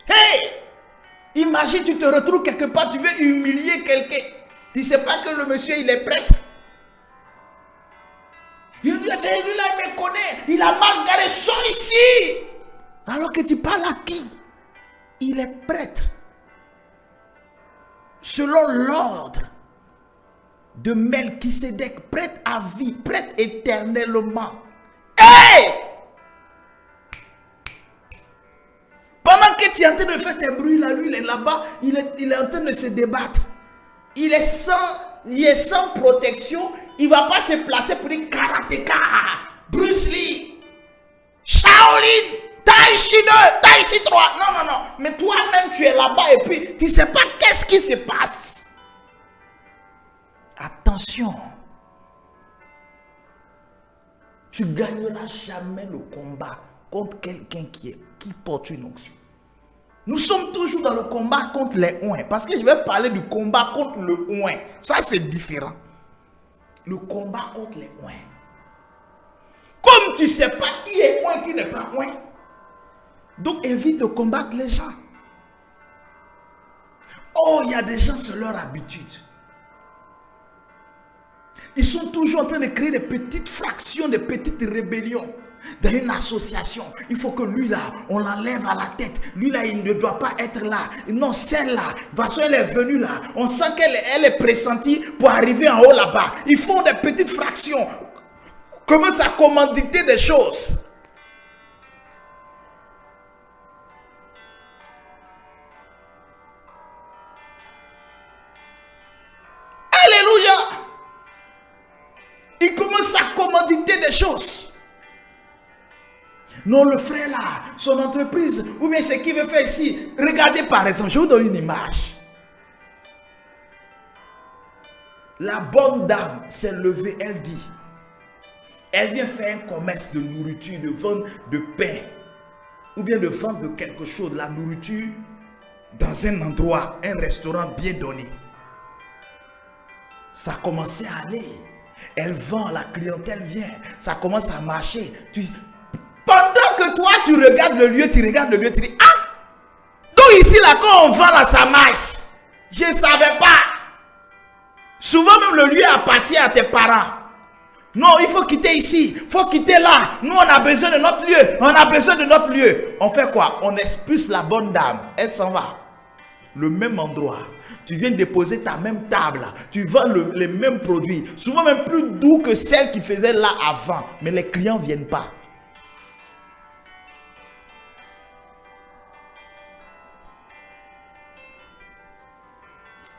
Speaker 2: Hey! Imagine, tu te retrouves quelque part, tu veux humilier quelqu'un. Tu ne sais pas que le monsieur, il est prêtre. Il dit, celui-là, il me connaît. Il a mal garé, sors ici. Alors que tu parles à qui? Il est prêtre. Selon l'ordre de Melchisédek, prêtre à vie, prêtre éternellement. Hey! Pendant que tu es en train de faire tes bruits là, lui il est là-bas, il est en train de se débattre. Il est sans protection, il ne va pas se placer pour dire karatéka, Bruce Lee, Shaolin, Tai Chi 2, Tai Chi 3. Non. Mais toi-même tu es là-bas et puis tu ne sais pas qu'est-ce qui se passe. Attention. Tu ne gagneras jamais le combat contre quelqu'un qui porte une onction. Nous sommes toujours dans le combat contre les ouins. Parce que je vais parler du combat contre le ouin. Ça, c'est différent. Le combat contre les ouins. Comme tu ne sais pas qui est ouin, qui n'est pas ouin. Donc, évite de combattre les gens. Oh, il y a des gens, c'est leur habitude. Ils sont toujours en train de créer des petites fractions, des petites rébellions. Dans une association, il faut que lui là, on l'enlève à la tête. Lui là, il ne doit pas être là. Non, celle-là, de toute façon, elle est venue là. On sent qu'elle est pressentie pour arriver en haut là-bas. Ils font des petites fractions. Commencent à commanditer des choses. Alléluia! Ils commencent à commanditer des choses. Non, le frère là, son entreprise, ou bien ce qu'il veut faire ici. Regardez par exemple, je vous donne une image. La bonne dame s'est levée, elle dit, elle vient faire un commerce de nourriture, de vendre de pain, ou bien de vendre de quelque chose, la nourriture, dans un endroit, un restaurant bien donné. Ça a commencé à aller. Elle vend, la clientèle vient, ça commence à marcher. Pendant que toi, tu regardes le lieu, tu dis, ah, donc ici, là, quand on vend là, ça marche. Je ne savais pas. Souvent, même le lieu appartient à tes parents. Non, il faut quitter ici, il faut quitter là. Nous, on a besoin de notre lieu. On fait quoi? On expulse la bonne dame. Elle s'en va. Le même endroit. Tu viens déposer ta même table. Tu vends les mêmes produits. Souvent, même plus doux que celle qui faisait là avant. Mais les clients ne viennent pas.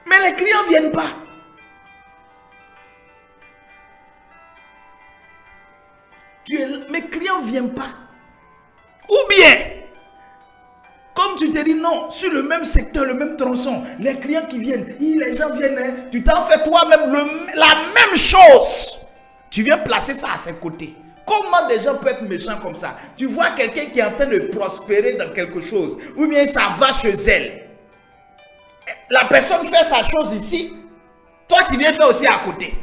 Speaker 2: Mais les clients ne viennent pas. Mes clients ne viennent pas. Ou bien, comme tu te dis non, sur le même secteur, le même tronçon, les clients qui viennent, les gens viennent, hein, tu t'en fais toi-même la même chose. Tu viens placer ça à ses côtés. Comment des gens peuvent être méchants comme ça? Tu vois quelqu'un qui est en train de prospérer dans quelque chose, ou bien ça va chez elle. La personne fait sa chose ici, toi tu viens faire aussi à côté.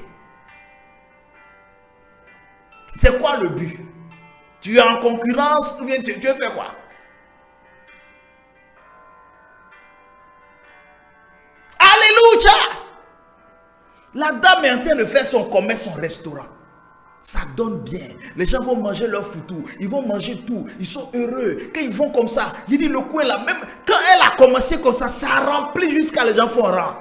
Speaker 2: C'est quoi le but? Tu es en concurrence ou bien tu veux faire quoi? Alléluia! La dame est en train de faire son commerce, son restaurant. Ça donne bien. Les gens vont manger leur foutou. Ils vont manger tout. Ils sont heureux. Quand ils vont comme ça, il dit le coin là, même quand elle a commencé comme ça remplit jusqu'à les gens font rang.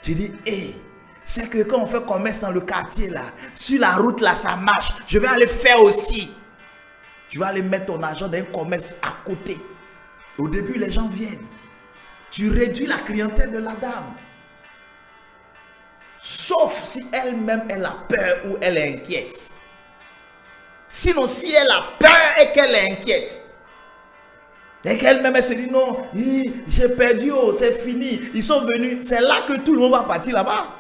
Speaker 2: Tu dis, hé, c'est que quand on fait commerce dans le quartier là, sur la route là, ça marche. Je vais aller faire aussi. Tu vas aller mettre ton argent dans un commerce à côté. Au début, les gens viennent. Tu réduis la clientèle de la dame. Sauf si elle-même, elle a peur ou elle est inquiète. Sinon, si elle a peur et qu'elle est inquiète, et qu'elle-même, elle se dit non, j'ai perdu, oh, c'est fini, ils sont venus, c'est là que tout le monde va partir là-bas.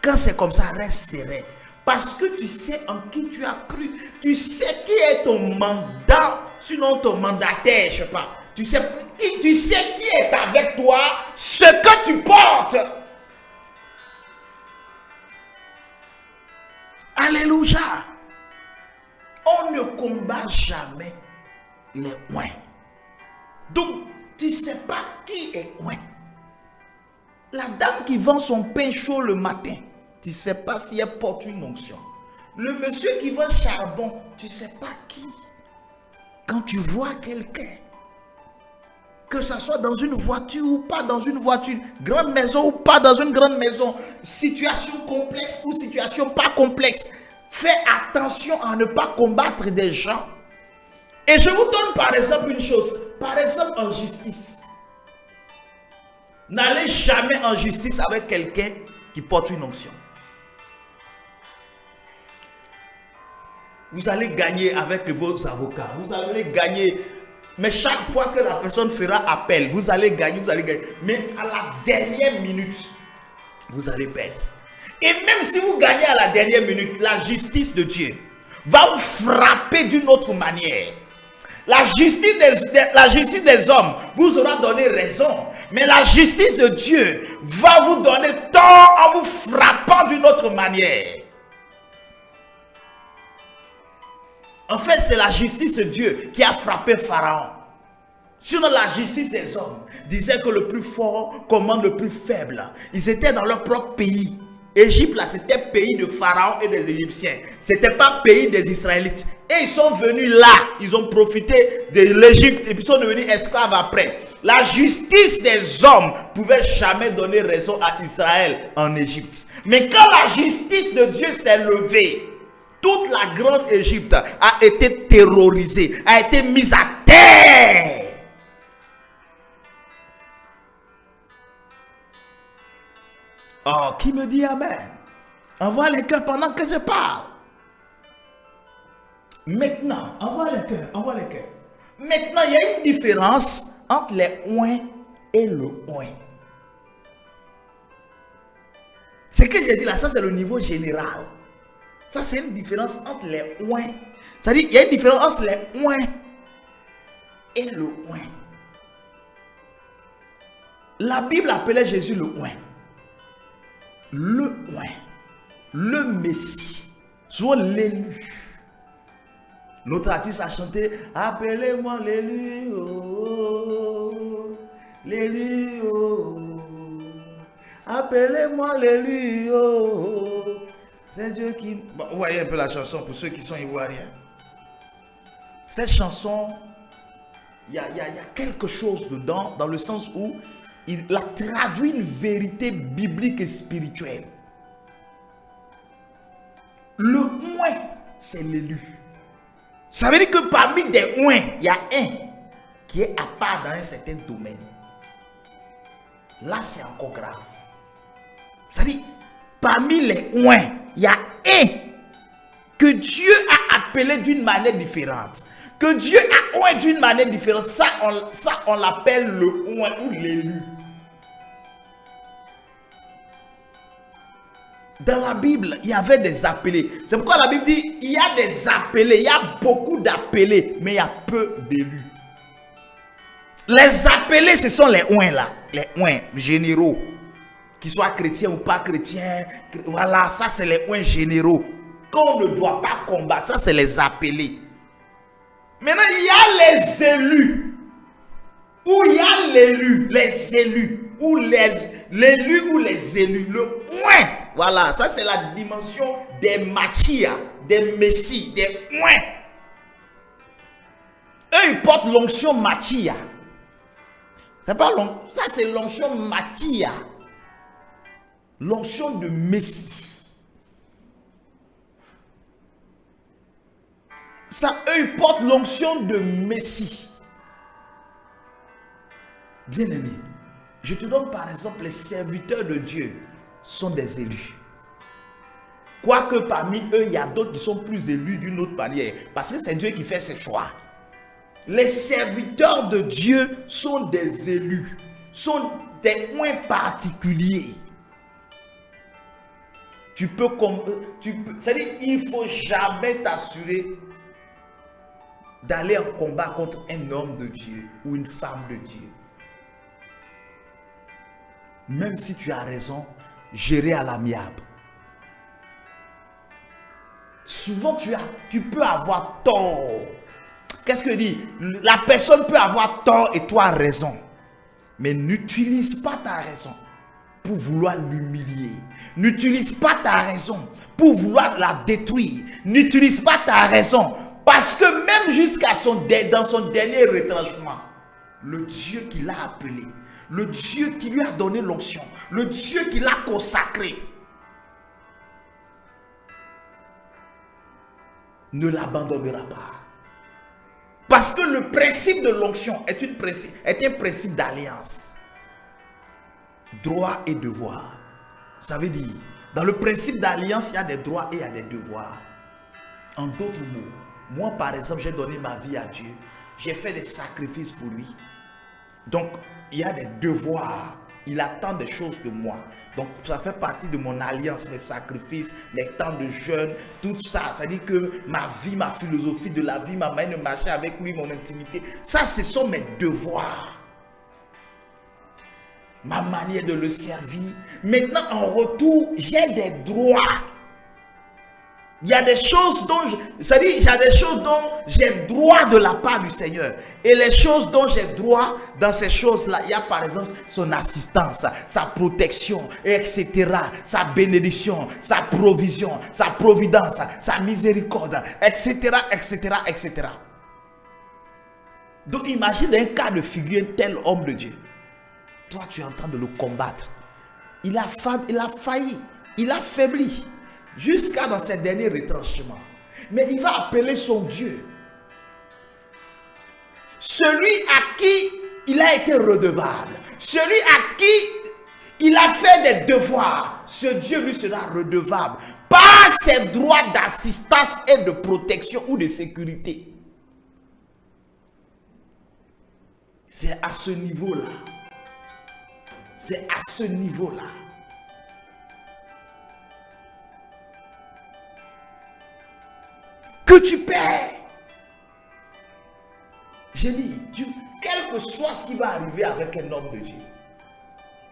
Speaker 2: Quand c'est comme ça, reste serein. Parce que tu sais en qui tu as cru. Tu sais qui est ton mandat, sinon ton mandataire, je sais pas. Tu sais qui est avec toi, ce que tu portes. Alléluia. On ne combat jamais les oins. Donc, tu ne sais pas qui est oin. La dame qui vend son pain chaud le matin, tu ne sais pas si elle porte une onction. Le monsieur qui vend charbon, tu ne sais pas qui. Quand tu vois quelqu'un, que ce soit dans une voiture ou pas dans une voiture, grande maison ou pas dans une grande maison, situation complexe ou situation pas complexe, fais attention à ne pas combattre des gens. Et je vous donne par exemple une chose, par exemple en justice. N'allez jamais en justice avec quelqu'un qui porte une onction. Vous allez gagner avec vos avocats, vous allez gagner. Mais chaque fois que la personne fera appel, vous allez gagner, vous allez gagner. Mais à la dernière minute, vous allez perdre. Et même si vous gagnez à la dernière minute, la justice de Dieu va vous frapper d'une autre manière. La justice des hommes vous aura donné raison. Mais la justice de Dieu va vous donner tort en vous frappant d'une autre manière. En fait, c'est la justice de Dieu qui a frappé Pharaon. Sinon, la justice des hommes disait que le plus fort commande le plus faible. Ils étaient dans leur propre pays. Égypte, là, c'était pays de Pharaon et des Égyptiens. C'était pas pays des Israélites. Et ils sont venus là. Ils ont profité de l'Égypte et puis ils sont devenus esclaves après. La justice des hommes pouvait jamais donner raison à Israël en Égypte. Mais quand la justice de Dieu s'est levée, toute la grande Égypte a été terrorisée, a été mise à terre. Oh, qui me dit amen? Envoie les cœurs pendant que je parle. Maintenant, envoie les cœurs, envoie les cœurs. Maintenant, il y a une différence entre les oins et le oin. Ce que j'ai dit là, ça c'est le niveau général. Ça c'est une différence entre les oins. C'est-à-dire, il y a une différence entre les oins et le oin. La Bible appelait Jésus le oin. Le oin, le Messie, soit l'élu. L'autre artiste a chanté appelez-moi l'élu, oh, l'élu, oh, appelez-moi l'élu, oh, c'est Dieu qui. Bon, vous voyez un peu la chanson pour ceux qui sont ivoiriens. Cette chanson, il y a quelque chose dedans, dans le sens où il a traduit une vérité biblique et spirituelle. Le oint, c'est l'élu. Ça veut dire que parmi des oints, il y a un qui est à part dans un certain domaine. Là, c'est encore grave. Ça veut dire, parmi les oints, il y a un que Dieu a appelé d'une manière différente. Que Dieu a oint d'une manière différente. Ça, on l'appelle le oint ou l'élu. Dans la Bible, il y avait des appelés. C'est pourquoi la Bible dit, il y a des appelés, il y a beaucoup d'appelés, mais il y a peu d'élus. Les appelés, ce sont les oins là, les oins généraux. Qu'ils soient chrétiens ou pas chrétiens, voilà, ça c'est les oins généraux. Qu'on ne doit pas combattre, ça c'est les appelés. Maintenant, il y a les élus. Ou il y a l'élu, les élus. Ou l'élu ou les élus. Le oint. Voilà, ça c'est la dimension des machia, des messies, des oints. Eux, ils portent l'onction machia. C'est pas l'onction, ça c'est l'onction machia. L'onction de messie. Ça, eux, ils portent l'onction de messie. Bien-aimé, je te donne par exemple les serviteurs de Dieu. sont des élus. Quoique parmi eux, il y a d'autres qui sont plus élus d'une autre manière. Parce que c'est Dieu qui fait ses choix. Les serviteurs de Dieu sont des élus. Sont des points particuliers. C'est-à-dire, il ne faut jamais t'assurer d'aller en combat contre un homme de Dieu ou une femme de Dieu. Même si tu as raison, gérer à l'amiable. Souvent, tu peux avoir tort. Qu'est-ce que dit? La personne peut avoir tort et toi raison. Mais n'utilise pas ta raison pour vouloir l'humilier. N'utilise pas ta raison pour vouloir la détruire. N'utilise pas ta raison. Parce que même jusqu'à dans son dernier retranchement, le Dieu qui l'a appelé, le Dieu qui lui a donné l'onction, le Dieu qui l'a consacré, ne l'abandonnera pas. Parce que le principe de l'onction est un principe d'alliance. Droit et devoir. Ça veut dire, dans le principe d'alliance, il y a des droits et il y a des devoirs. En d'autres mots, moi par exemple, j'ai donné ma vie à Dieu. J'ai fait des sacrifices pour lui. Donc, il y a des devoirs. Il attend des choses de moi. Donc, ça fait partie de mon alliance, mes sacrifices, mes temps de jeûne, tout ça. Ça dit que ma vie, ma philosophie de la vie, ma manière de marcher avec lui, mon intimité, ça, ce sont mes devoirs. Ma manière de le servir. Maintenant, en retour, j'ai des droits. Il y a des choses dont j'ai droit de la part du Seigneur. Et les choses dont j'ai droit, dans ces choses-là, il y a par exemple son assistance, sa protection, etc. Sa bénédiction, sa provision, sa providence, sa miséricorde, etc., etc., etc. Donc imagine un cas de figure, un tel homme de Dieu. Toi, tu es en train de le combattre. Il a failli, il a faibli. Jusqu'à dans ses derniers retranchements. Mais il va appeler son Dieu. Celui à qui il a été redevable. Celui à qui il a fait des devoirs. Ce Dieu lui sera redevable. Par ses droits d'assistance et de protection ou de sécurité. C'est à ce niveau-là. C'est à ce niveau-là. Que tu perds. J'ai dit, quel que soit ce qui va arriver avec un homme de Dieu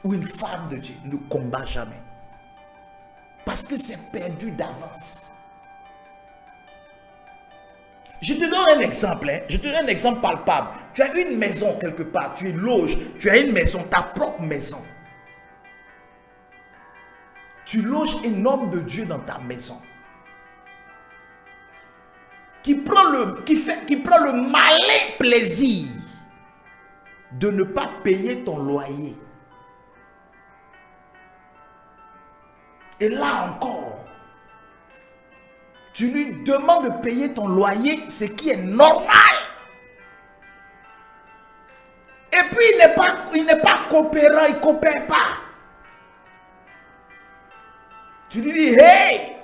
Speaker 2: ou une femme de Dieu, ne combat jamais. Parce que c'est perdu d'avance. Je te donne un exemple. Je te donne un exemple palpable. Tu as une maison quelque part, tu loges, tu as une maison, ta propre maison. Tu loges un homme de Dieu dans ta maison. Qui prend le malin plaisir de ne pas payer ton loyer. Et là encore, tu lui demandes de payer ton loyer, ce qui est normal. Et puis il n'est pas coopérant, il ne coopère pas. Tu lui dis, hey,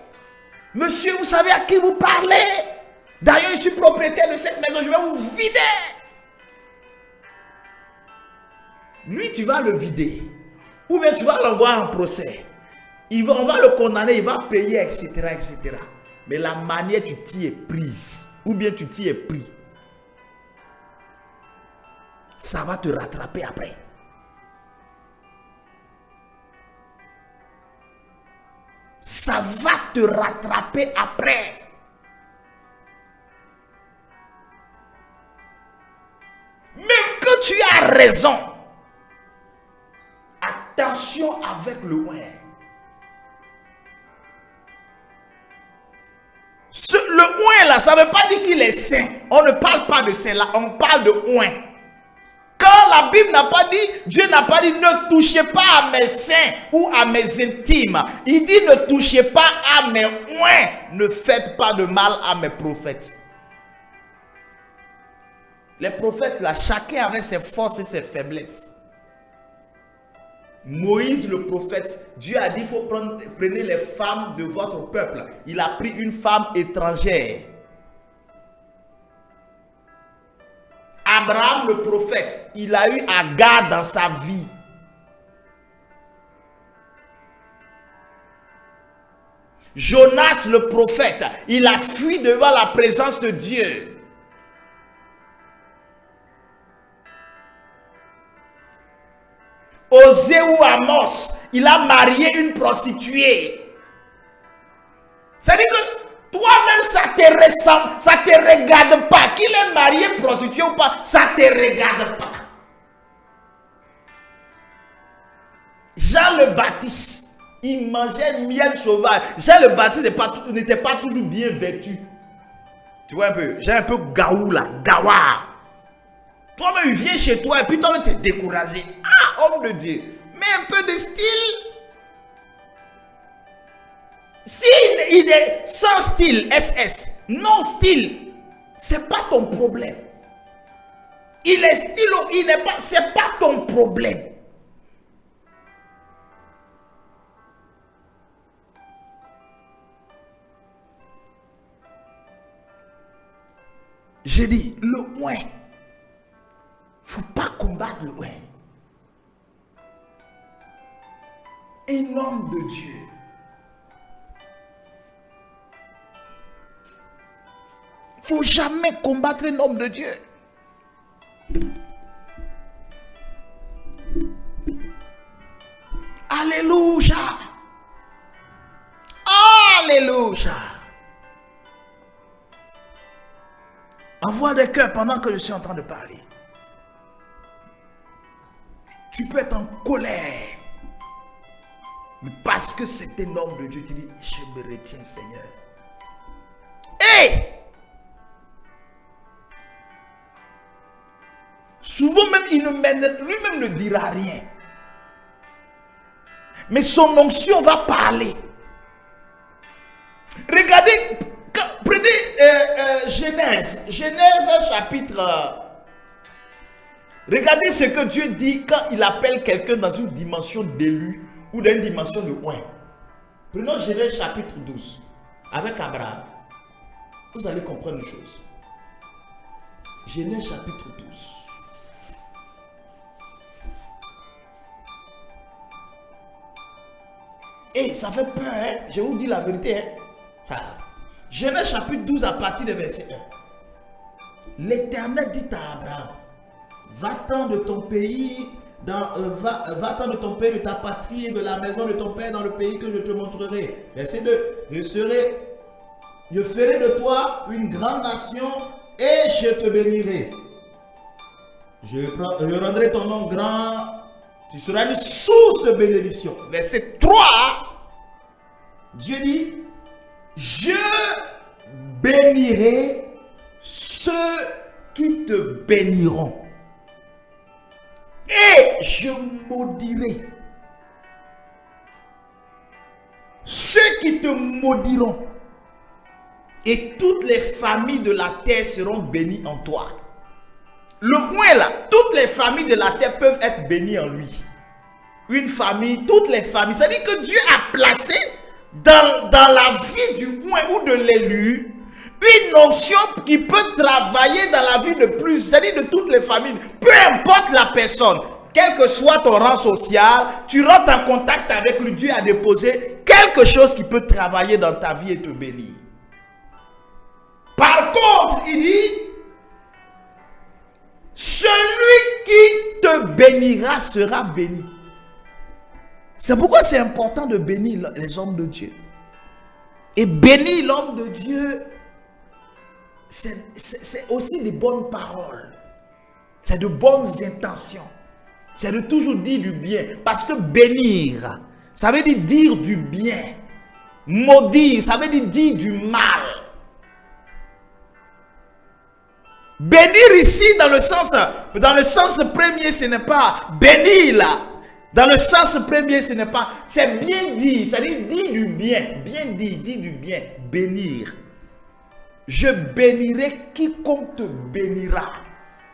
Speaker 2: monsieur, vous savez à qui vous parlez? D'ailleurs, je suis propriétaire de cette maison, je vais vous vider. Lui, tu vas le vider. Ou bien tu vas l'envoyer en procès. On va le condamner, il va payer, etc., etc. Mais la manière tu t'y es prise, ou bien tu t'y es pris, ça va te rattraper après. Ça va te rattraper après. Même que tu as raison, attention avec le oin. Le oin là, ça ne veut pas dire qu'il est saint. On ne parle pas de saint là, on parle de oin. Quand la Bible n'a pas dit, Dieu n'a pas dit ne touchez pas à mes saints ou à mes intimes. Il dit ne touchez pas à mes oins. Ne faites pas de mal à mes prophètes. Les prophètes là, chacun avait ses forces et ses faiblesses. Moïse le prophète, Dieu a dit il faut prenez les femmes de votre peuple. Il a pris une femme étrangère. Abraham le prophète, il a eu Agar dans sa vie. Jonas le prophète, il a fui devant la présence de Dieu. Osée ou Amos, il a marié une prostituée. C'est-à-dire que toi-même, ça te regarde pas. Qu'il est marié, prostitué ou pas, ça te regarde pas. Jean le Baptiste, il mangeait miel sauvage. Jean le Baptiste n'était pas toujours bien vêtu. Tu vois un peu, j'ai un peu gaou là, gawa. Toi-même, il vient chez toi et puis toi-même, tu es découragé. Ah, homme de Dieu, mets un peu de style. S'il est sans style, SS, non style, c'est pas ton problème. Il est style ou il n'est pas, c'est pas ton problème. J'ai dit, le moins. Faut pas combattre le moins. Un homme de Dieu. Faut jamais combattre un homme de Dieu. Alléluia. Alléluia. Envoie des cœurs pendant que je suis en train de parler. Tu peux être en colère. Mais parce que c'est un homme de Dieu, tu dis, je me retiens, Seigneur. Hey! Souvent même, lui-même ne dira rien. Mais son onction va parler. Regardez, prenez Genèse chapitre... Regardez ce que Dieu dit quand il appelle quelqu'un dans une dimension d'élu ou dans une dimension de oint. Prenons Genèse chapitre 12 avec Abraham. Vous allez comprendre une chose. Genèse chapitre 12. Et ça fait peur, hein? Je vous dis la vérité. Hein? Ah. Genèse chapitre 12 à partir du verset 1. L'Éternel dit à Abraham, va-t'en de ton pays, va-t'en de ton pays, de ta patrie et de la maison de ton père dans le pays que je te montrerai. Verset 2. Je ferai de toi une grande nation et je te bénirai. Je rendrai ton nom grand. Tu seras une source de bénédiction. Verset 3. Dieu dit, je bénirai ceux qui te béniront. Et je maudirai ceux qui te maudiront. Et toutes les familles de la terre seront bénies en toi. Le point là, toutes les familles de la terre peuvent être bénies en lui. Une famille, toutes les familles. C'est-à-dire que Dieu a placé dans la vie du moins ou de l'élu une onction qui peut travailler dans la vie de plus, c'est-à-dire de toutes les familles. Peu importe la personne, quel que soit ton rang social, tu rentres en contact avec lui. Dieu a déposé quelque chose qui peut travailler dans ta vie et te bénir. Par contre, il dit, celui qui te bénira sera béni. C'est pourquoi c'est important de bénir les hommes de Dieu. Et bénir l'homme de Dieu, c'est aussi des bonnes paroles. C'est de bonnes intentions. C'est de toujours dire du bien. Parce que bénir, ça veut dire du bien. Maudire, ça veut dire du mal. Bénir ici, dans le sens premier, ce n'est pas bénir là. Dans le sens premier, ce n'est pas, c'est bien dire, c'est-à-dire dire du bien. Bien dire du bien, bénir. Je bénirai quiconque te bénira.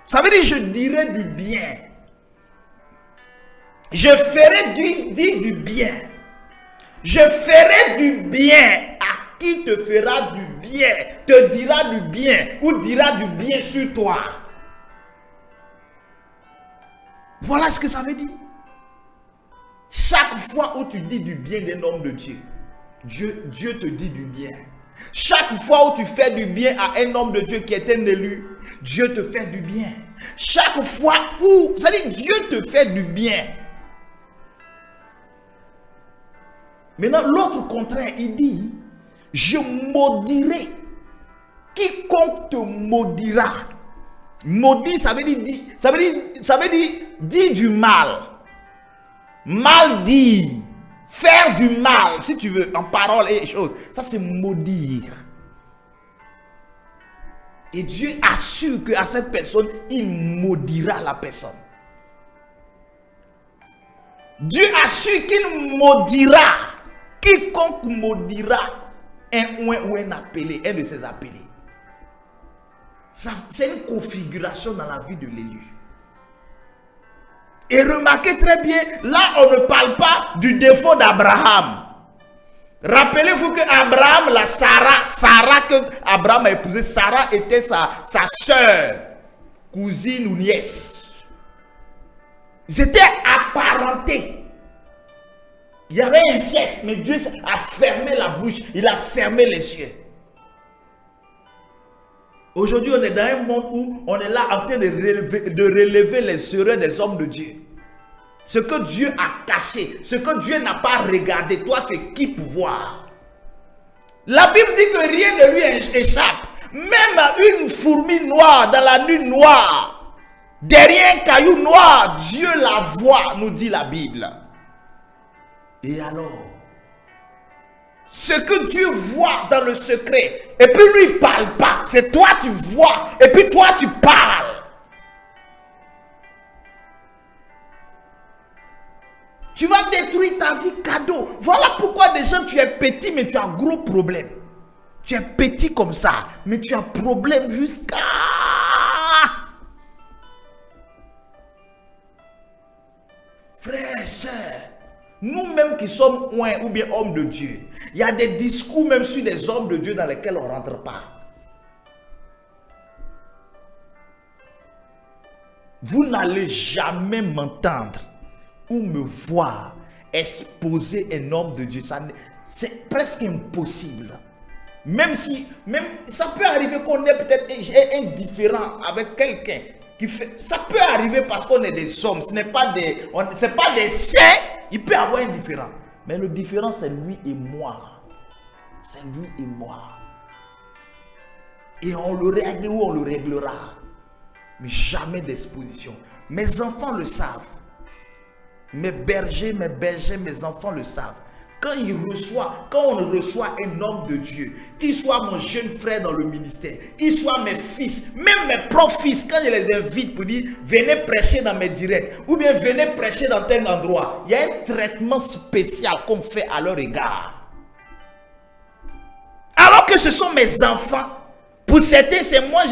Speaker 2: Ça veut dire je dirai du bien. Je ferai du bien. Je ferai du bien à qui te fera du bien, te dira du bien ou dira du bien sur toi. Voilà ce que ça veut dire. Chaque fois où tu dis du bien d'un homme de Dieu, Dieu te dit du bien. Chaque fois où tu fais du bien à un homme de Dieu qui est un élu, Dieu te fait du bien. Chaque fois où, c'est-à-dire Dieu te fait du bien. Maintenant, l'autre contraire, il dit, je maudirai quiconque te maudira. Maudit, ça veut dire dire du mal. Mal dire. Faire du mal, si tu veux, en parole et choses. Ça, c'est maudire. Et Dieu assure qu'à cette personne, il maudira la personne. Dieu assure qu'il maudira. Quiconque maudira un oint ou un appelé, un de ses appelés. C'est une configuration dans la vie de l'élu. Et remarquez très bien, là on ne parle pas du défaut d'Abraham. Rappelez-vous que Abraham, la Sarah que Abraham a épousée, Sarah était sa soeur, cousine ou nièce. Ils étaient apparentés. Il y avait un inceste, mais Dieu a fermé la bouche, il a fermé les cieux. Aujourd'hui, on est dans un monde où on est là en train de relever les erreurs des hommes de Dieu. Ce que Dieu a caché, ce que Dieu n'a pas regardé, toi tu es qui pour voir? La Bible dit que rien ne lui échappe. Même une fourmi noire dans la nuit noire, derrière un caillou noir, Dieu la voit, nous dit la Bible. Et alors, ce que Dieu voit dans le secret, et puis lui il ne parle pas, c'est toi tu vois, et puis toi tu parles. Tu vas détruire ta vie cadeau. Voilà pourquoi déjà tu es petit, mais tu as gros problème. Tu es petit comme ça, mais tu as problème jusqu'à... Frères et sœurs, nous-mêmes qui sommes oints ou bien hommes de Dieu, il y a des discours même sur des hommes de Dieu dans lesquels on ne rentre pas. Vous n'allez jamais m'entendre ou me voir exposer un homme de Dieu. C'est presque impossible. Même ça peut arriver qu'on est peut-être indifférent avec quelqu'un qui fait. Ça peut arriver parce qu'on est des hommes. Ce n'est pas des saints. Il peut avoir un différent. Mais le différent, c'est lui et moi. C'est lui et moi. Et on le règle ou on le réglera. Mais jamais d'exposition. Mes enfants le savent. Mes bergers, mes enfants le savent. Quand on reçoit un homme de Dieu, qu'il soit mon jeune frère dans le ministère, qu'il soit mes fils, même mes propres fils, quand je les invite pour dire venez prêcher dans mes directs, ou bien venez prêcher dans tel endroit, il y a un traitement spécial qu'on fait à leur égard. Alors que ce sont mes enfants. Pour certains, c'est moi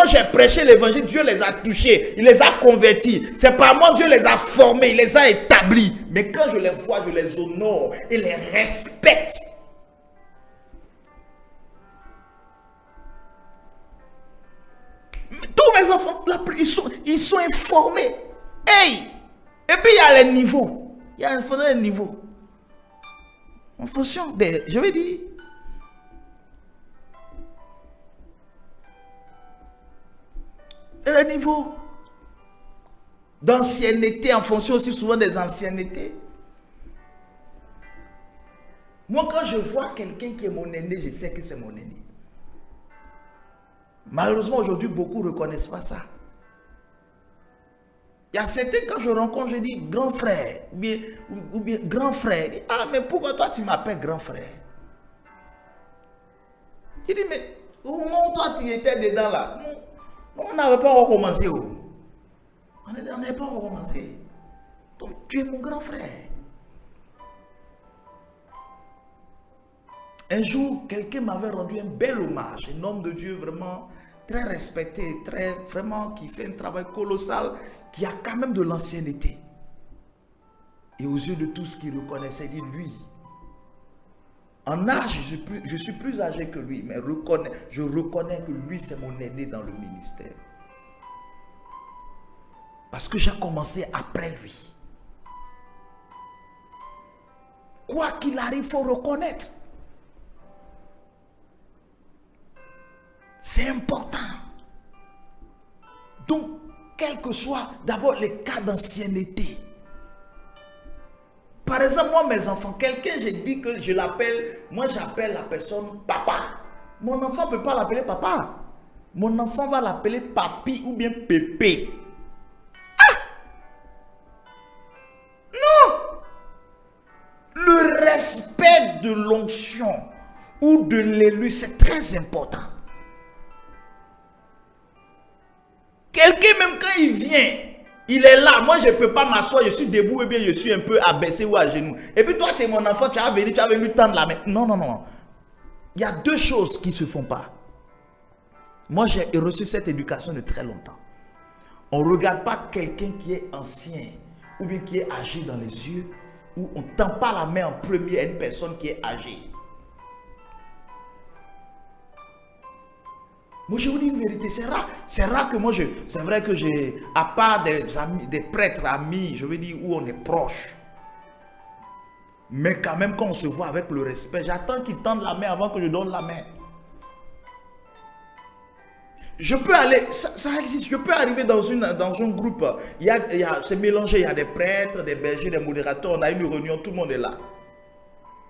Speaker 2: j'ai prêché l'évangile, Dieu les a touchés, il les a convertis. C'est par moi Dieu les a formés, il les a établis. Mais quand je les vois, je les honore et les respecte. Tous mes enfants, ils sont informés. Hey! Et puis il y a les niveaux. Il y a un niveau. En fonction des, je vais dire, le niveau d'ancienneté, en fonction aussi souvent des anciennetés. Moi, quand je vois quelqu'un qui est mon aîné, je sais que c'est mon aîné. Malheureusement, aujourd'hui, beaucoup ne reconnaissent pas ça. Il y a certains, quand je rencontre, je dis grand frère, ou bien grand frère. Dis, ah, mais pourquoi toi tu m'appelles grand frère? Je dis, mais au moment où toi tu étais dedans là, on n'avait pas encore commencé. On n'avait pas encore commencé. Donc tu es mon grand frère. Un jour, quelqu'un m'avait rendu un bel hommage. Un homme de Dieu vraiment très respecté, vraiment qui fait un travail colossal, qui a quand même de l'ancienneté. Et aux yeux de tous qui reconnaissaient, dit lui. En âge, je suis plus âgé que lui, mais je reconnais que lui, c'est mon aîné dans le ministère. Parce que j'ai commencé après lui. Quoi qu'il arrive, il faut reconnaître. C'est important. Donc, quel que soit d'abord les cas d'ancienneté. Par exemple, moi, mes enfants, quelqu'un, j'ai dit que je l'appelle, moi j'appelle la personne papa. Mon enfant ne peut pas l'appeler papa. Mon enfant va l'appeler papi ou bien pépé. Ah! Non! Le respect de l'onction ou de l'élu, c'est très important. Quelqu'un, même quand il vient, il est là. Moi, je ne peux pas m'asseoir, je suis debout et bien je suis un peu abaissé ou à genoux. Et puis toi, tu es mon enfant, tu vas venir tendre la main. Non, non, non. Il y a deux choses qui ne se font pas. Moi, j'ai reçu cette éducation de très longtemps. On ne regarde pas quelqu'un qui est ancien ou bien qui est âgé dans les yeux, ou on ne tend pas la main en premier à une personne qui est âgée. Moi, je vous dis une vérité, c'est rare que moi, c'est vrai que j'ai, à part des amis, des prêtres amis, je veux dire, où on est proche. Mais quand même, quand on se voit avec le respect, j'attends qu'ils tendent la main avant que je donne la main. Je peux aller, ça existe, je peux arriver dans un groupe, c'est mélangé, il y a des prêtres, des bergers, des modérateurs, on a une réunion, tout le monde est là.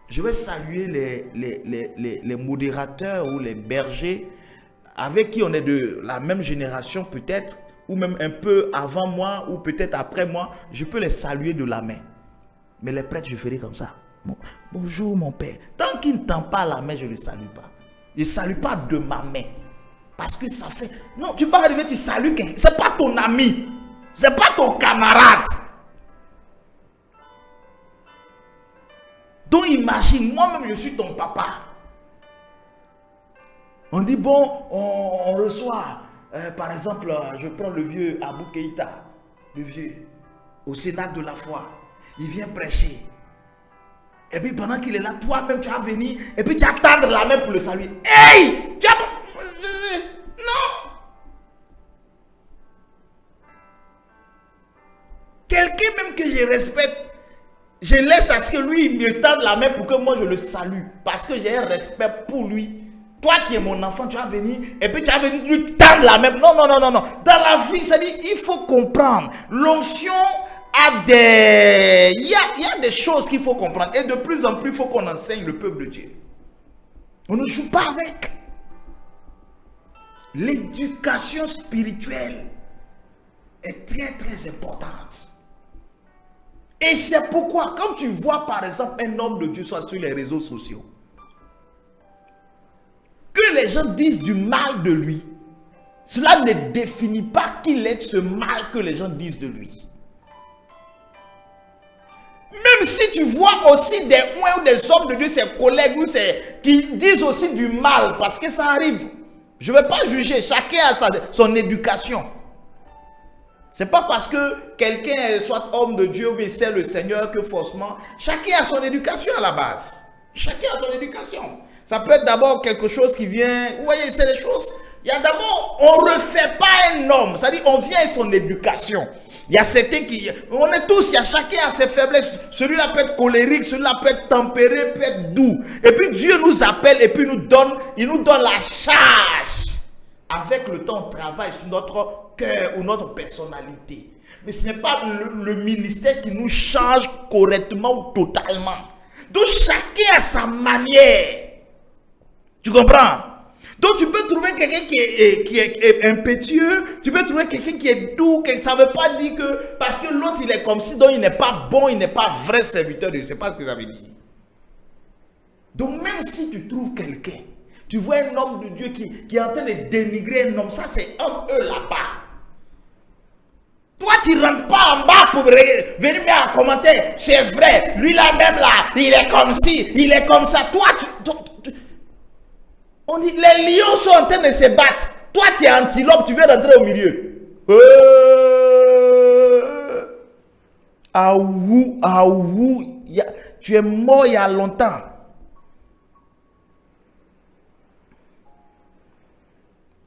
Speaker 2: Je vais saluer les modérateurs ou les bergers avec qui on est de la même génération peut-être, ou même un peu avant moi, ou peut-être après moi, je peux les saluer de la main. Mais les prêtres, je ferai comme ça. Bon, bonjour mon père. Tant qu'il ne tend pas la main, je ne le salue pas. Je ne salue pas de ma main. Parce que ça fait... Non, tu peux arriver, tu salues quelqu'un. Ce n'est pas ton ami. Ce n'est pas ton camarade. Donc imagine, moi-même je suis ton papa. On dit bon, on reçoit, par exemple, je prends le vieux Abou Keïta, le vieux, au Sénat de la foi. Il vient prêcher. Et puis pendant qu'il est là, toi-même tu vas venir, et puis tu vas tendre la main pour le saluer. Hey! Tu as... Non! Quelqu'un même que je respecte, je laisse à ce que lui, il me tende la main pour que moi je le salue. Parce que j'ai un respect pour lui. Toi qui es mon enfant, tu vas venir et puis tu vas venir lui tendre la main. Non, non, non, non, non. Dans la vie, ça dit, il faut comprendre. L'onction a des... Il y a des choses qu'il faut comprendre. Et de plus en plus, il faut qu'on enseigne le peuple de Dieu. On ne joue pas avec. L'éducation spirituelle est très, très importante. Et c'est pourquoi, quand tu vois par exemple un homme de Dieu soit sur les réseaux sociaux, que les gens disent du mal de lui, cela ne définit pas qu'il est ce mal que les gens disent de lui. Même si tu vois aussi des ou des hommes de Dieu, ses collègues ou qui disent aussi du mal, parce que ça arrive. Je ne vais pas juger, chacun a son éducation. Ce n'est pas parce que quelqu'un soit homme de Dieu ou bien c'est le Seigneur que forcément, chacun a son éducation à la base. Chacun a son éducation. Ça peut être d'abord quelque chose qui vient... Vous voyez, c'est des choses... Il y a d'abord... On ne refait pas un homme. C'est-à-dire, on vient avec son éducation. Il y a certains qui... On est tous... Il y a chacun a ses faiblesses. Celui-là peut être colérique, celui-là peut être tempéré, peut être doux. Et puis Dieu nous appelle et puis il nous donne la charge. Avec le temps, on travaille sur notre cœur ou notre personnalité. Mais ce n'est pas le ministère qui nous change correctement ou totalement. Donc chacun a sa manière. Tu comprends? Donc tu peux trouver quelqu'un qui est impétueux, tu peux trouver quelqu'un qui est doux, ça ne veut pas dire que parce que l'autre il est comme si, donc il n'est pas bon, il n'est pas vrai serviteur de Dieu. C'est pas ce que ça veut dire. Donc même si tu trouves quelqu'un, tu vois un homme de Dieu qui est en train de dénigrer un homme, ça c'est un eux là-bas. Toi, tu ne rentres pas en bas pour venir mettre un commentaire. C'est vrai, lui là même là, il est comme ci, il est comme ça. Toi, on dit, les lions sont en train de se battre. Toi, tu es antilope, tu viens d'entrer au milieu. Tu es mort il y a longtemps.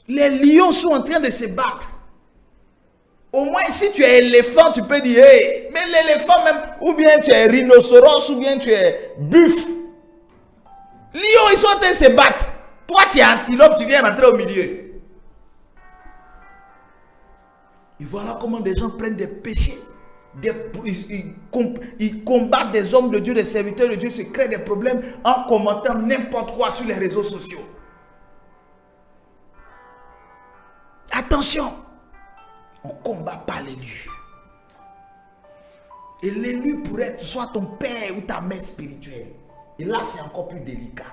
Speaker 2: Les lions sont en train de se battre. Au moins, si tu es éléphant, tu peux dire, hey, mais l'éléphant même, ou bien tu es rhinocéros, ou bien tu es buffle. Lions, ils sont en train de se battre. Toi, tu es antilope, tu viens rentrer au milieu. Et voilà comment des gens prennent des péchés. Ils combattent des hommes de Dieu, des serviteurs de Dieu, se créent des problèmes en commentant n'importe quoi sur les réseaux sociaux. Attention, on ne combat pas l'élu. Et l'élu pourrait être soit ton père ou ta mère spirituelle. Et là, c'est encore plus délicat.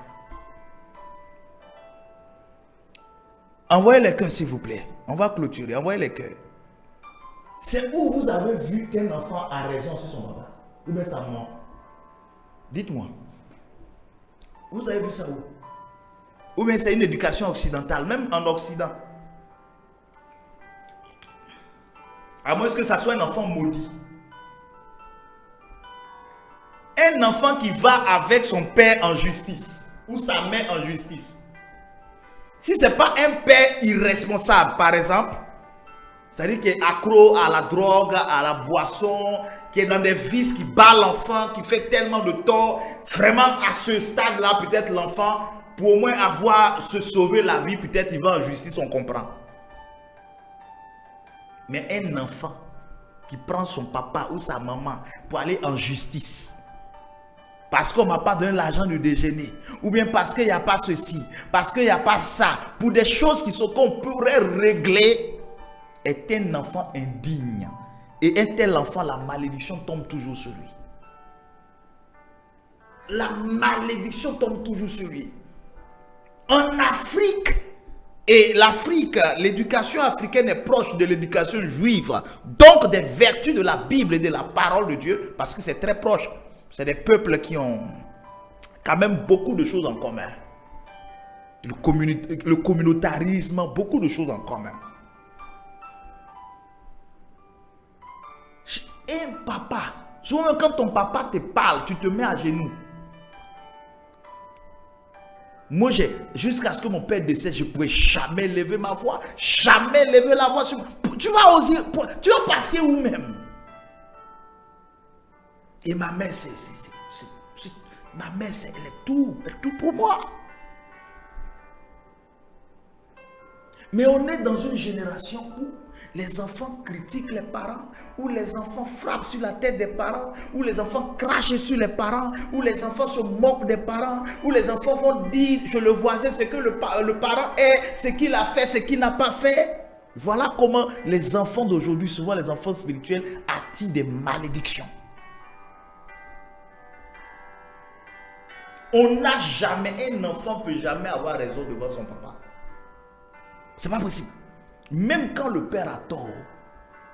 Speaker 2: Envoyez les cœurs, s'il vous plaît. On va clôturer. Envoyez les cœurs. C'est où vous avez vu qu'un enfant a raison sur son papa ou bien sa maman? Dites-moi. Vous avez vu ça où? Ou bien c'est une éducation occidentale, même en Occident. À moins que ça soit un enfant maudit. Un enfant qui va avec son père en justice ou sa mère en justice. Si ce n'est pas un père irresponsable, par exemple, c'est-à-dire qui est accro à la drogue, à la boisson, qui est dans des vices, qui bat l'enfant, qui fait tellement de tort, vraiment à ce stade-là, peut-être l'enfant, pour au moins avoir se sauver la vie, peut-être il va en justice, on comprend. Mais un enfant qui prend son papa ou sa maman pour aller en justice, parce qu'on ne m'a pas donné l'argent de déjeuner, ou bien parce qu'il n'y a pas ceci, parce qu'il n'y a pas ça, pour des choses qu'on pourrait régler, est un enfant indigne. Et un tel enfant, la malédiction tombe toujours sur lui. La malédiction tombe toujours sur lui. En Afrique, et l'Afrique, l'éducation africaine est proche de l'éducation juive, donc des vertus de la Bible et de la parole de Dieu, parce que c'est très proche. C'est des peuples qui ont quand même beaucoup de choses en commun. Le communautarisme, beaucoup de choses en commun. Un papa, souvent quand ton papa te parle, tu te mets à genoux. Moi, jusqu'à ce que mon père décède, je ne pouvais jamais lever ma voix. Jamais lever la voix. Tu vas oser, tu vas passer où même? Et ma mère, elle est tout pour moi. Mais on est dans une génération où les enfants critiquent les parents, où les enfants frappent sur la tête des parents, où les enfants crachent sur les parents, où les enfants se moquent des parents, où les enfants vont dire chez le voisin ce que le parent est, ce qu'il a fait, ce qu'il n'a pas fait. Voilà comment les enfants d'aujourd'hui, souvent les enfants spirituels, attirent des malédictions. On n'a jamais, un enfant ne peut jamais avoir raison devant son papa. C'est pas possible. Même quand le père a tort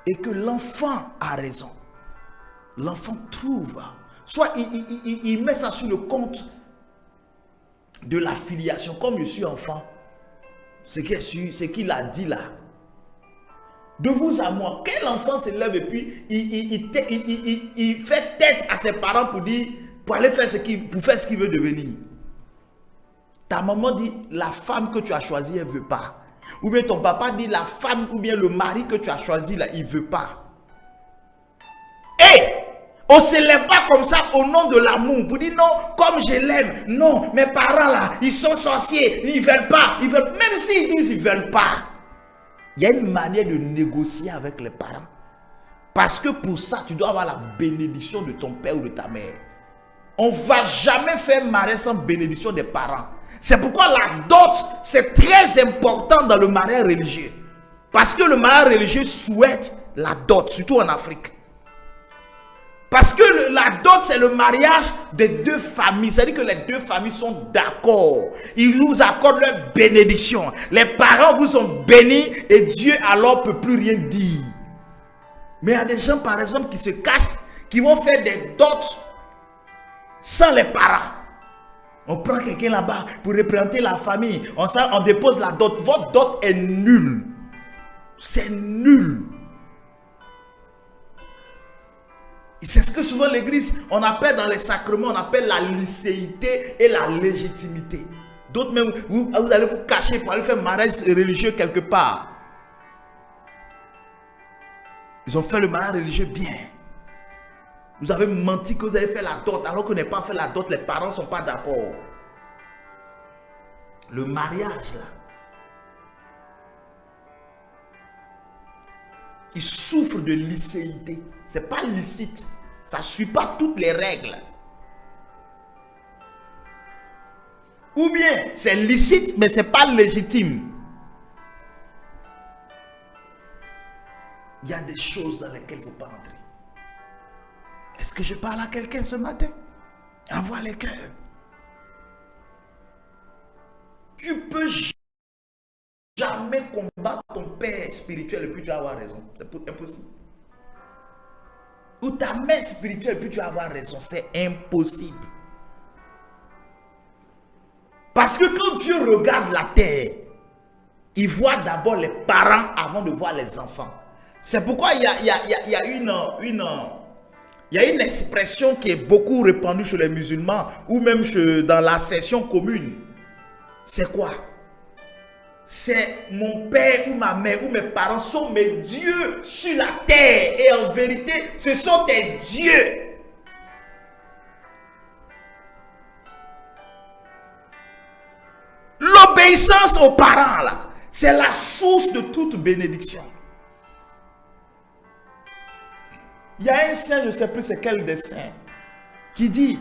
Speaker 2: et que l'enfant a raison, l'enfant trouve, soit il met ça sur le compte de la filiation, comme je suis enfant, ce qu'il a dit là. De vous à moi, quel enfant se lève et puis il fait tête à ses parents pour aller faire pour faire ce qu'il veut devenir. Ta maman dit, la femme que tu as choisie, elle ne veut pas. Ou bien ton papa dit, la femme ou bien le mari que tu as choisi là, il ne veut pas. Et on ne se lève pas comme ça au nom de l'amour. Pour dire non, comme je l'aime. Non, mes parents là, ils sont sorciers. Ils ne veulent pas. Même s'ils disent qu'ils ne veulent pas. Il y a une manière de négocier avec les parents. Parce que pour ça, tu dois avoir la bénédiction de ton père ou de ta mère. On ne va jamais faire mariage sans bénédiction des parents. C'est pourquoi la dot, c'est très important dans le mariage religieux. Parce que le mariage religieux souhaite la dot, surtout en Afrique. Parce que la dot, c'est le mariage des deux familles. C'est-à-dire que les deux familles sont d'accord. Ils nous accordent leur bénédiction. Les parents vous ont bénis et Dieu alors ne peut plus rien dire. Mais il y a des gens, par exemple, qui se cachent, qui vont faire des dots sans les parents. On prend quelqu'un là-bas pour représenter la famille. On dépose la dot. Votre dot est nulle. C'est nul. C'est ce que souvent l'église, on appelle dans les sacrements, on appelle la licéité et la légitimité. D'autres même, vous allez vous cacher pour aller faire mariage religieux quelque part. Ils ont fait le mariage religieux bien. Vous avez menti que vous avez fait la dot, alors que vous n'avez pas fait la dot, les parents ne sont pas d'accord. Le mariage là, il souffre de licéité. C'est pas licite. Ça ne suit pas toutes les règles. Ou bien c'est licite, mais ce n'est pas légitime. Il y a des choses dans lesquelles il ne faut pas entrer. Est-ce que je parle à quelqu'un ce matin? Envoie les cœurs. Tu peux jamais combattre ton père spirituel et puis tu vas avoir raison. C'est impossible. Ou ta mère spirituelle et puis tu vas avoir raison. C'est impossible. Parce que quand Dieu regarde la terre, il voit d'abord les parents avant de voir les enfants. C'est pourquoi il y a une expression qui est beaucoup répandue chez les musulmans ou même dans la session commune. C'est quoi? C'est mon père ou ma mère ou mes parents sont mes dieux sur la terre. Et en vérité, ce sont tes dieux. L'obéissance aux parents, là, c'est la source de toute bénédiction. Il y a un saint, je ne sais plus c'est quel des saints, qui dit,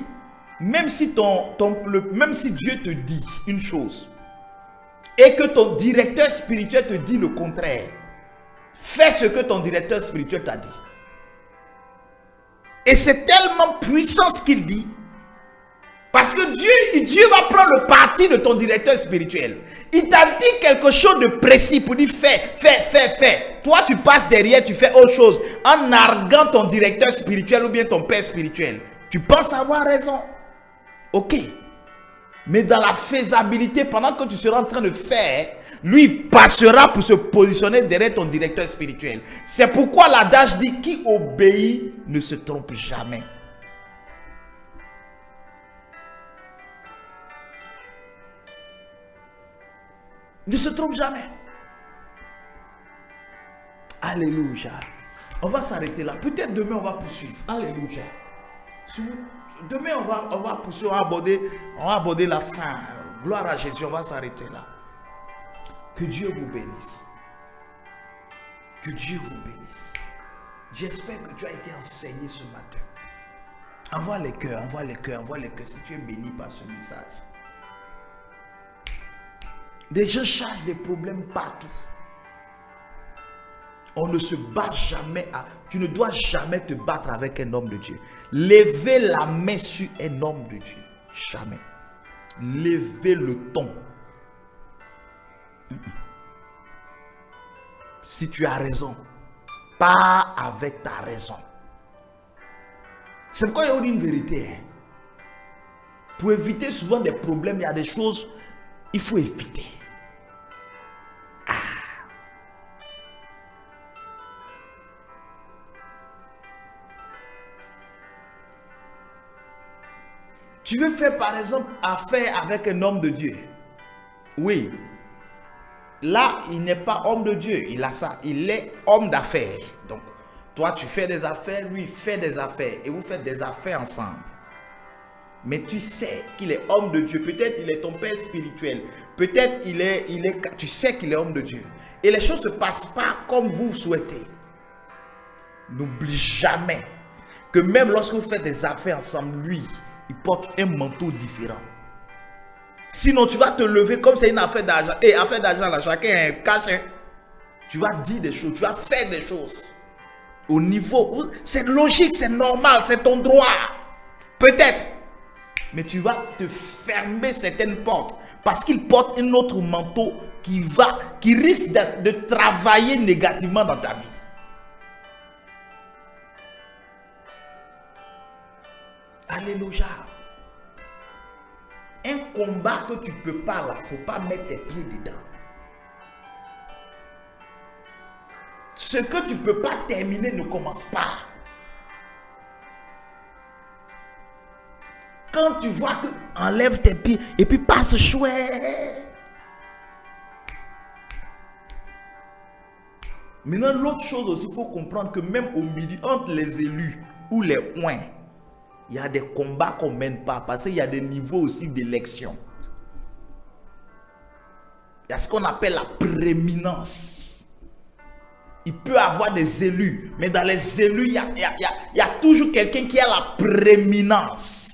Speaker 2: même si Dieu te dit une chose, et que ton directeur spirituel te dit le contraire, fais ce que ton directeur spirituel t'a dit. Et c'est tellement puissant ce qu'il dit, parce que Dieu va prendre le parti de ton directeur spirituel. Il t'a dit quelque chose de précis pour dire fais. Toi, tu passes derrière, tu fais autre chose en narguant ton directeur spirituel ou bien ton père spirituel. Tu penses avoir raison. Ok. Mais dans la faisabilité, pendant que tu seras en train de faire, lui passera pour se positionner derrière ton directeur spirituel. C'est pourquoi l'adage dit qui obéit ne se trompe jamais. Ne se trompe jamais. Alléluia. On va s'arrêter là. Peut-être demain on va poursuivre. Alléluia. Demain on va poursuivre. On va aborder la fin. Gloire à Jésus. On va s'arrêter là. Que Dieu vous bénisse. Que Dieu vous bénisse. J'espère que tu as été enseigné ce matin. Envoie les cœurs. Si tu es béni par ce message. Des gens cherchent des problèmes partout. On ne se bat jamais. Tu ne dois jamais te battre avec un homme de Dieu. Levez la main sur un homme de Dieu. Jamais. Levez le ton. Si tu as raison, pas avec ta raison. C'est pourquoi il y a une vérité. Pour éviter souvent des problèmes, il y a des choses il faut éviter. Tu veux faire par exemple affaire avec un homme de Dieu. Oui. Là, il n'est pas homme de Dieu. Il a ça. Il est homme d'affaires. Donc, toi, tu fais des affaires, lui, il fait des affaires. Et vous faites des affaires ensemble. Mais tu sais qu'il est homme de Dieu. Peut-être il est ton père spirituel. Peut-être tu sais qu'il est homme de Dieu. Et les choses ne se passent pas comme vous souhaitez. N'oublie jamais que même lorsque vous faites des affaires ensemble, lui, il porte un manteau différent. Sinon, tu vas te lever comme c'est une affaire d'argent. Et affaire d'argent, là, chacun a un cash. Hein? Tu vas dire des choses, tu vas faire des choses. Au niveau où c'est logique, c'est normal, c'est ton droit. Peut-être. Mais tu vas te fermer certaines portes. Parce qu'il porte un autre manteau qui risque de travailler négativement dans ta vie. Alléluia. Un combat que tu ne peux pas là, il ne faut pas mettre tes pieds dedans. Ce que tu ne peux pas terminer ne commence pas. Quand tu vois que enlève tes pieds et puis passe chouette. Maintenant, l'autre chose aussi, il faut comprendre que même au milieu, entre les élus ou les oins, il y a des combats qu'on ne mène pas parce qu'il y a des niveaux aussi d'élection. Il y a ce qu'on appelle la prééminence. Il peut y avoir des élus, mais dans les élus, il y a toujours quelqu'un qui a la prééminence.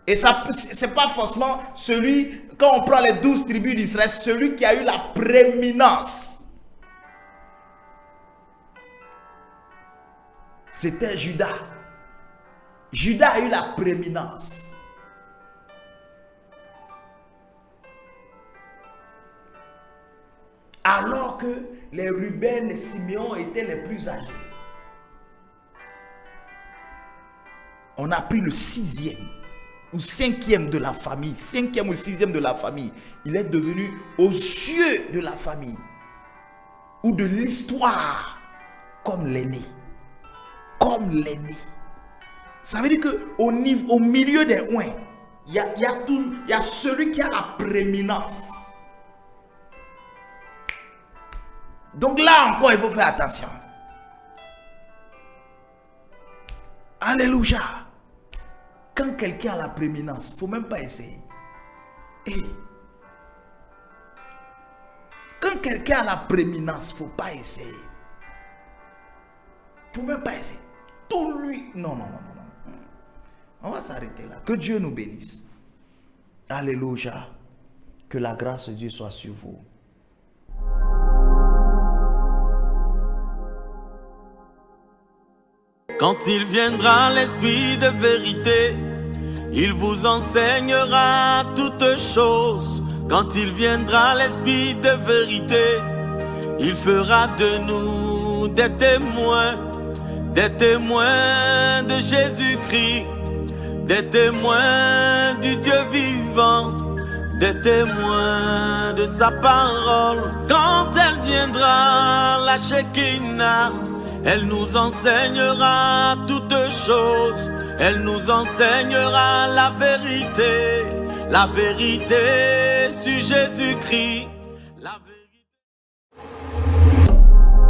Speaker 2: Et ça, c'est pas forcément celui, quand on prend les 12 tribus d'Israël, celui qui a eu la prééminence. C'était Judas. Judas a eu la prééminence. Alors que les Ruben et Siméon étaient les plus âgés. On a pris le 6e ou 5e de la famille. 5e ou 6e de la famille. Il est devenu aux yeux de la famille ou de l'histoire comme l'aîné. Comme l'aîné. Ça veut dire qu'au milieu des oins, il y a celui qui a la prééminence. Donc là encore, il faut faire attention. Alléluia. Quand quelqu'un a la prééminence, il ne faut même pas essayer. Quand quelqu'un a la prééminence, il ne faut pas essayer. Il ne faut même pas essayer. Tout lui. Non. On va s'arrêter là. Que Dieu nous bénisse. Alléluia. Que la grâce de Dieu soit sur vous.
Speaker 1: Quand il viendra l'Esprit de vérité, il vous enseignera toutes choses. Quand il viendra l'Esprit de vérité, il fera de nous des témoins de Jésus-Christ, des témoins du Dieu vivant, des témoins de sa parole. Quand elle viendra, la Shekinah, elle nous enseignera toutes choses. Elle nous enseignera la vérité sur Jésus-Christ.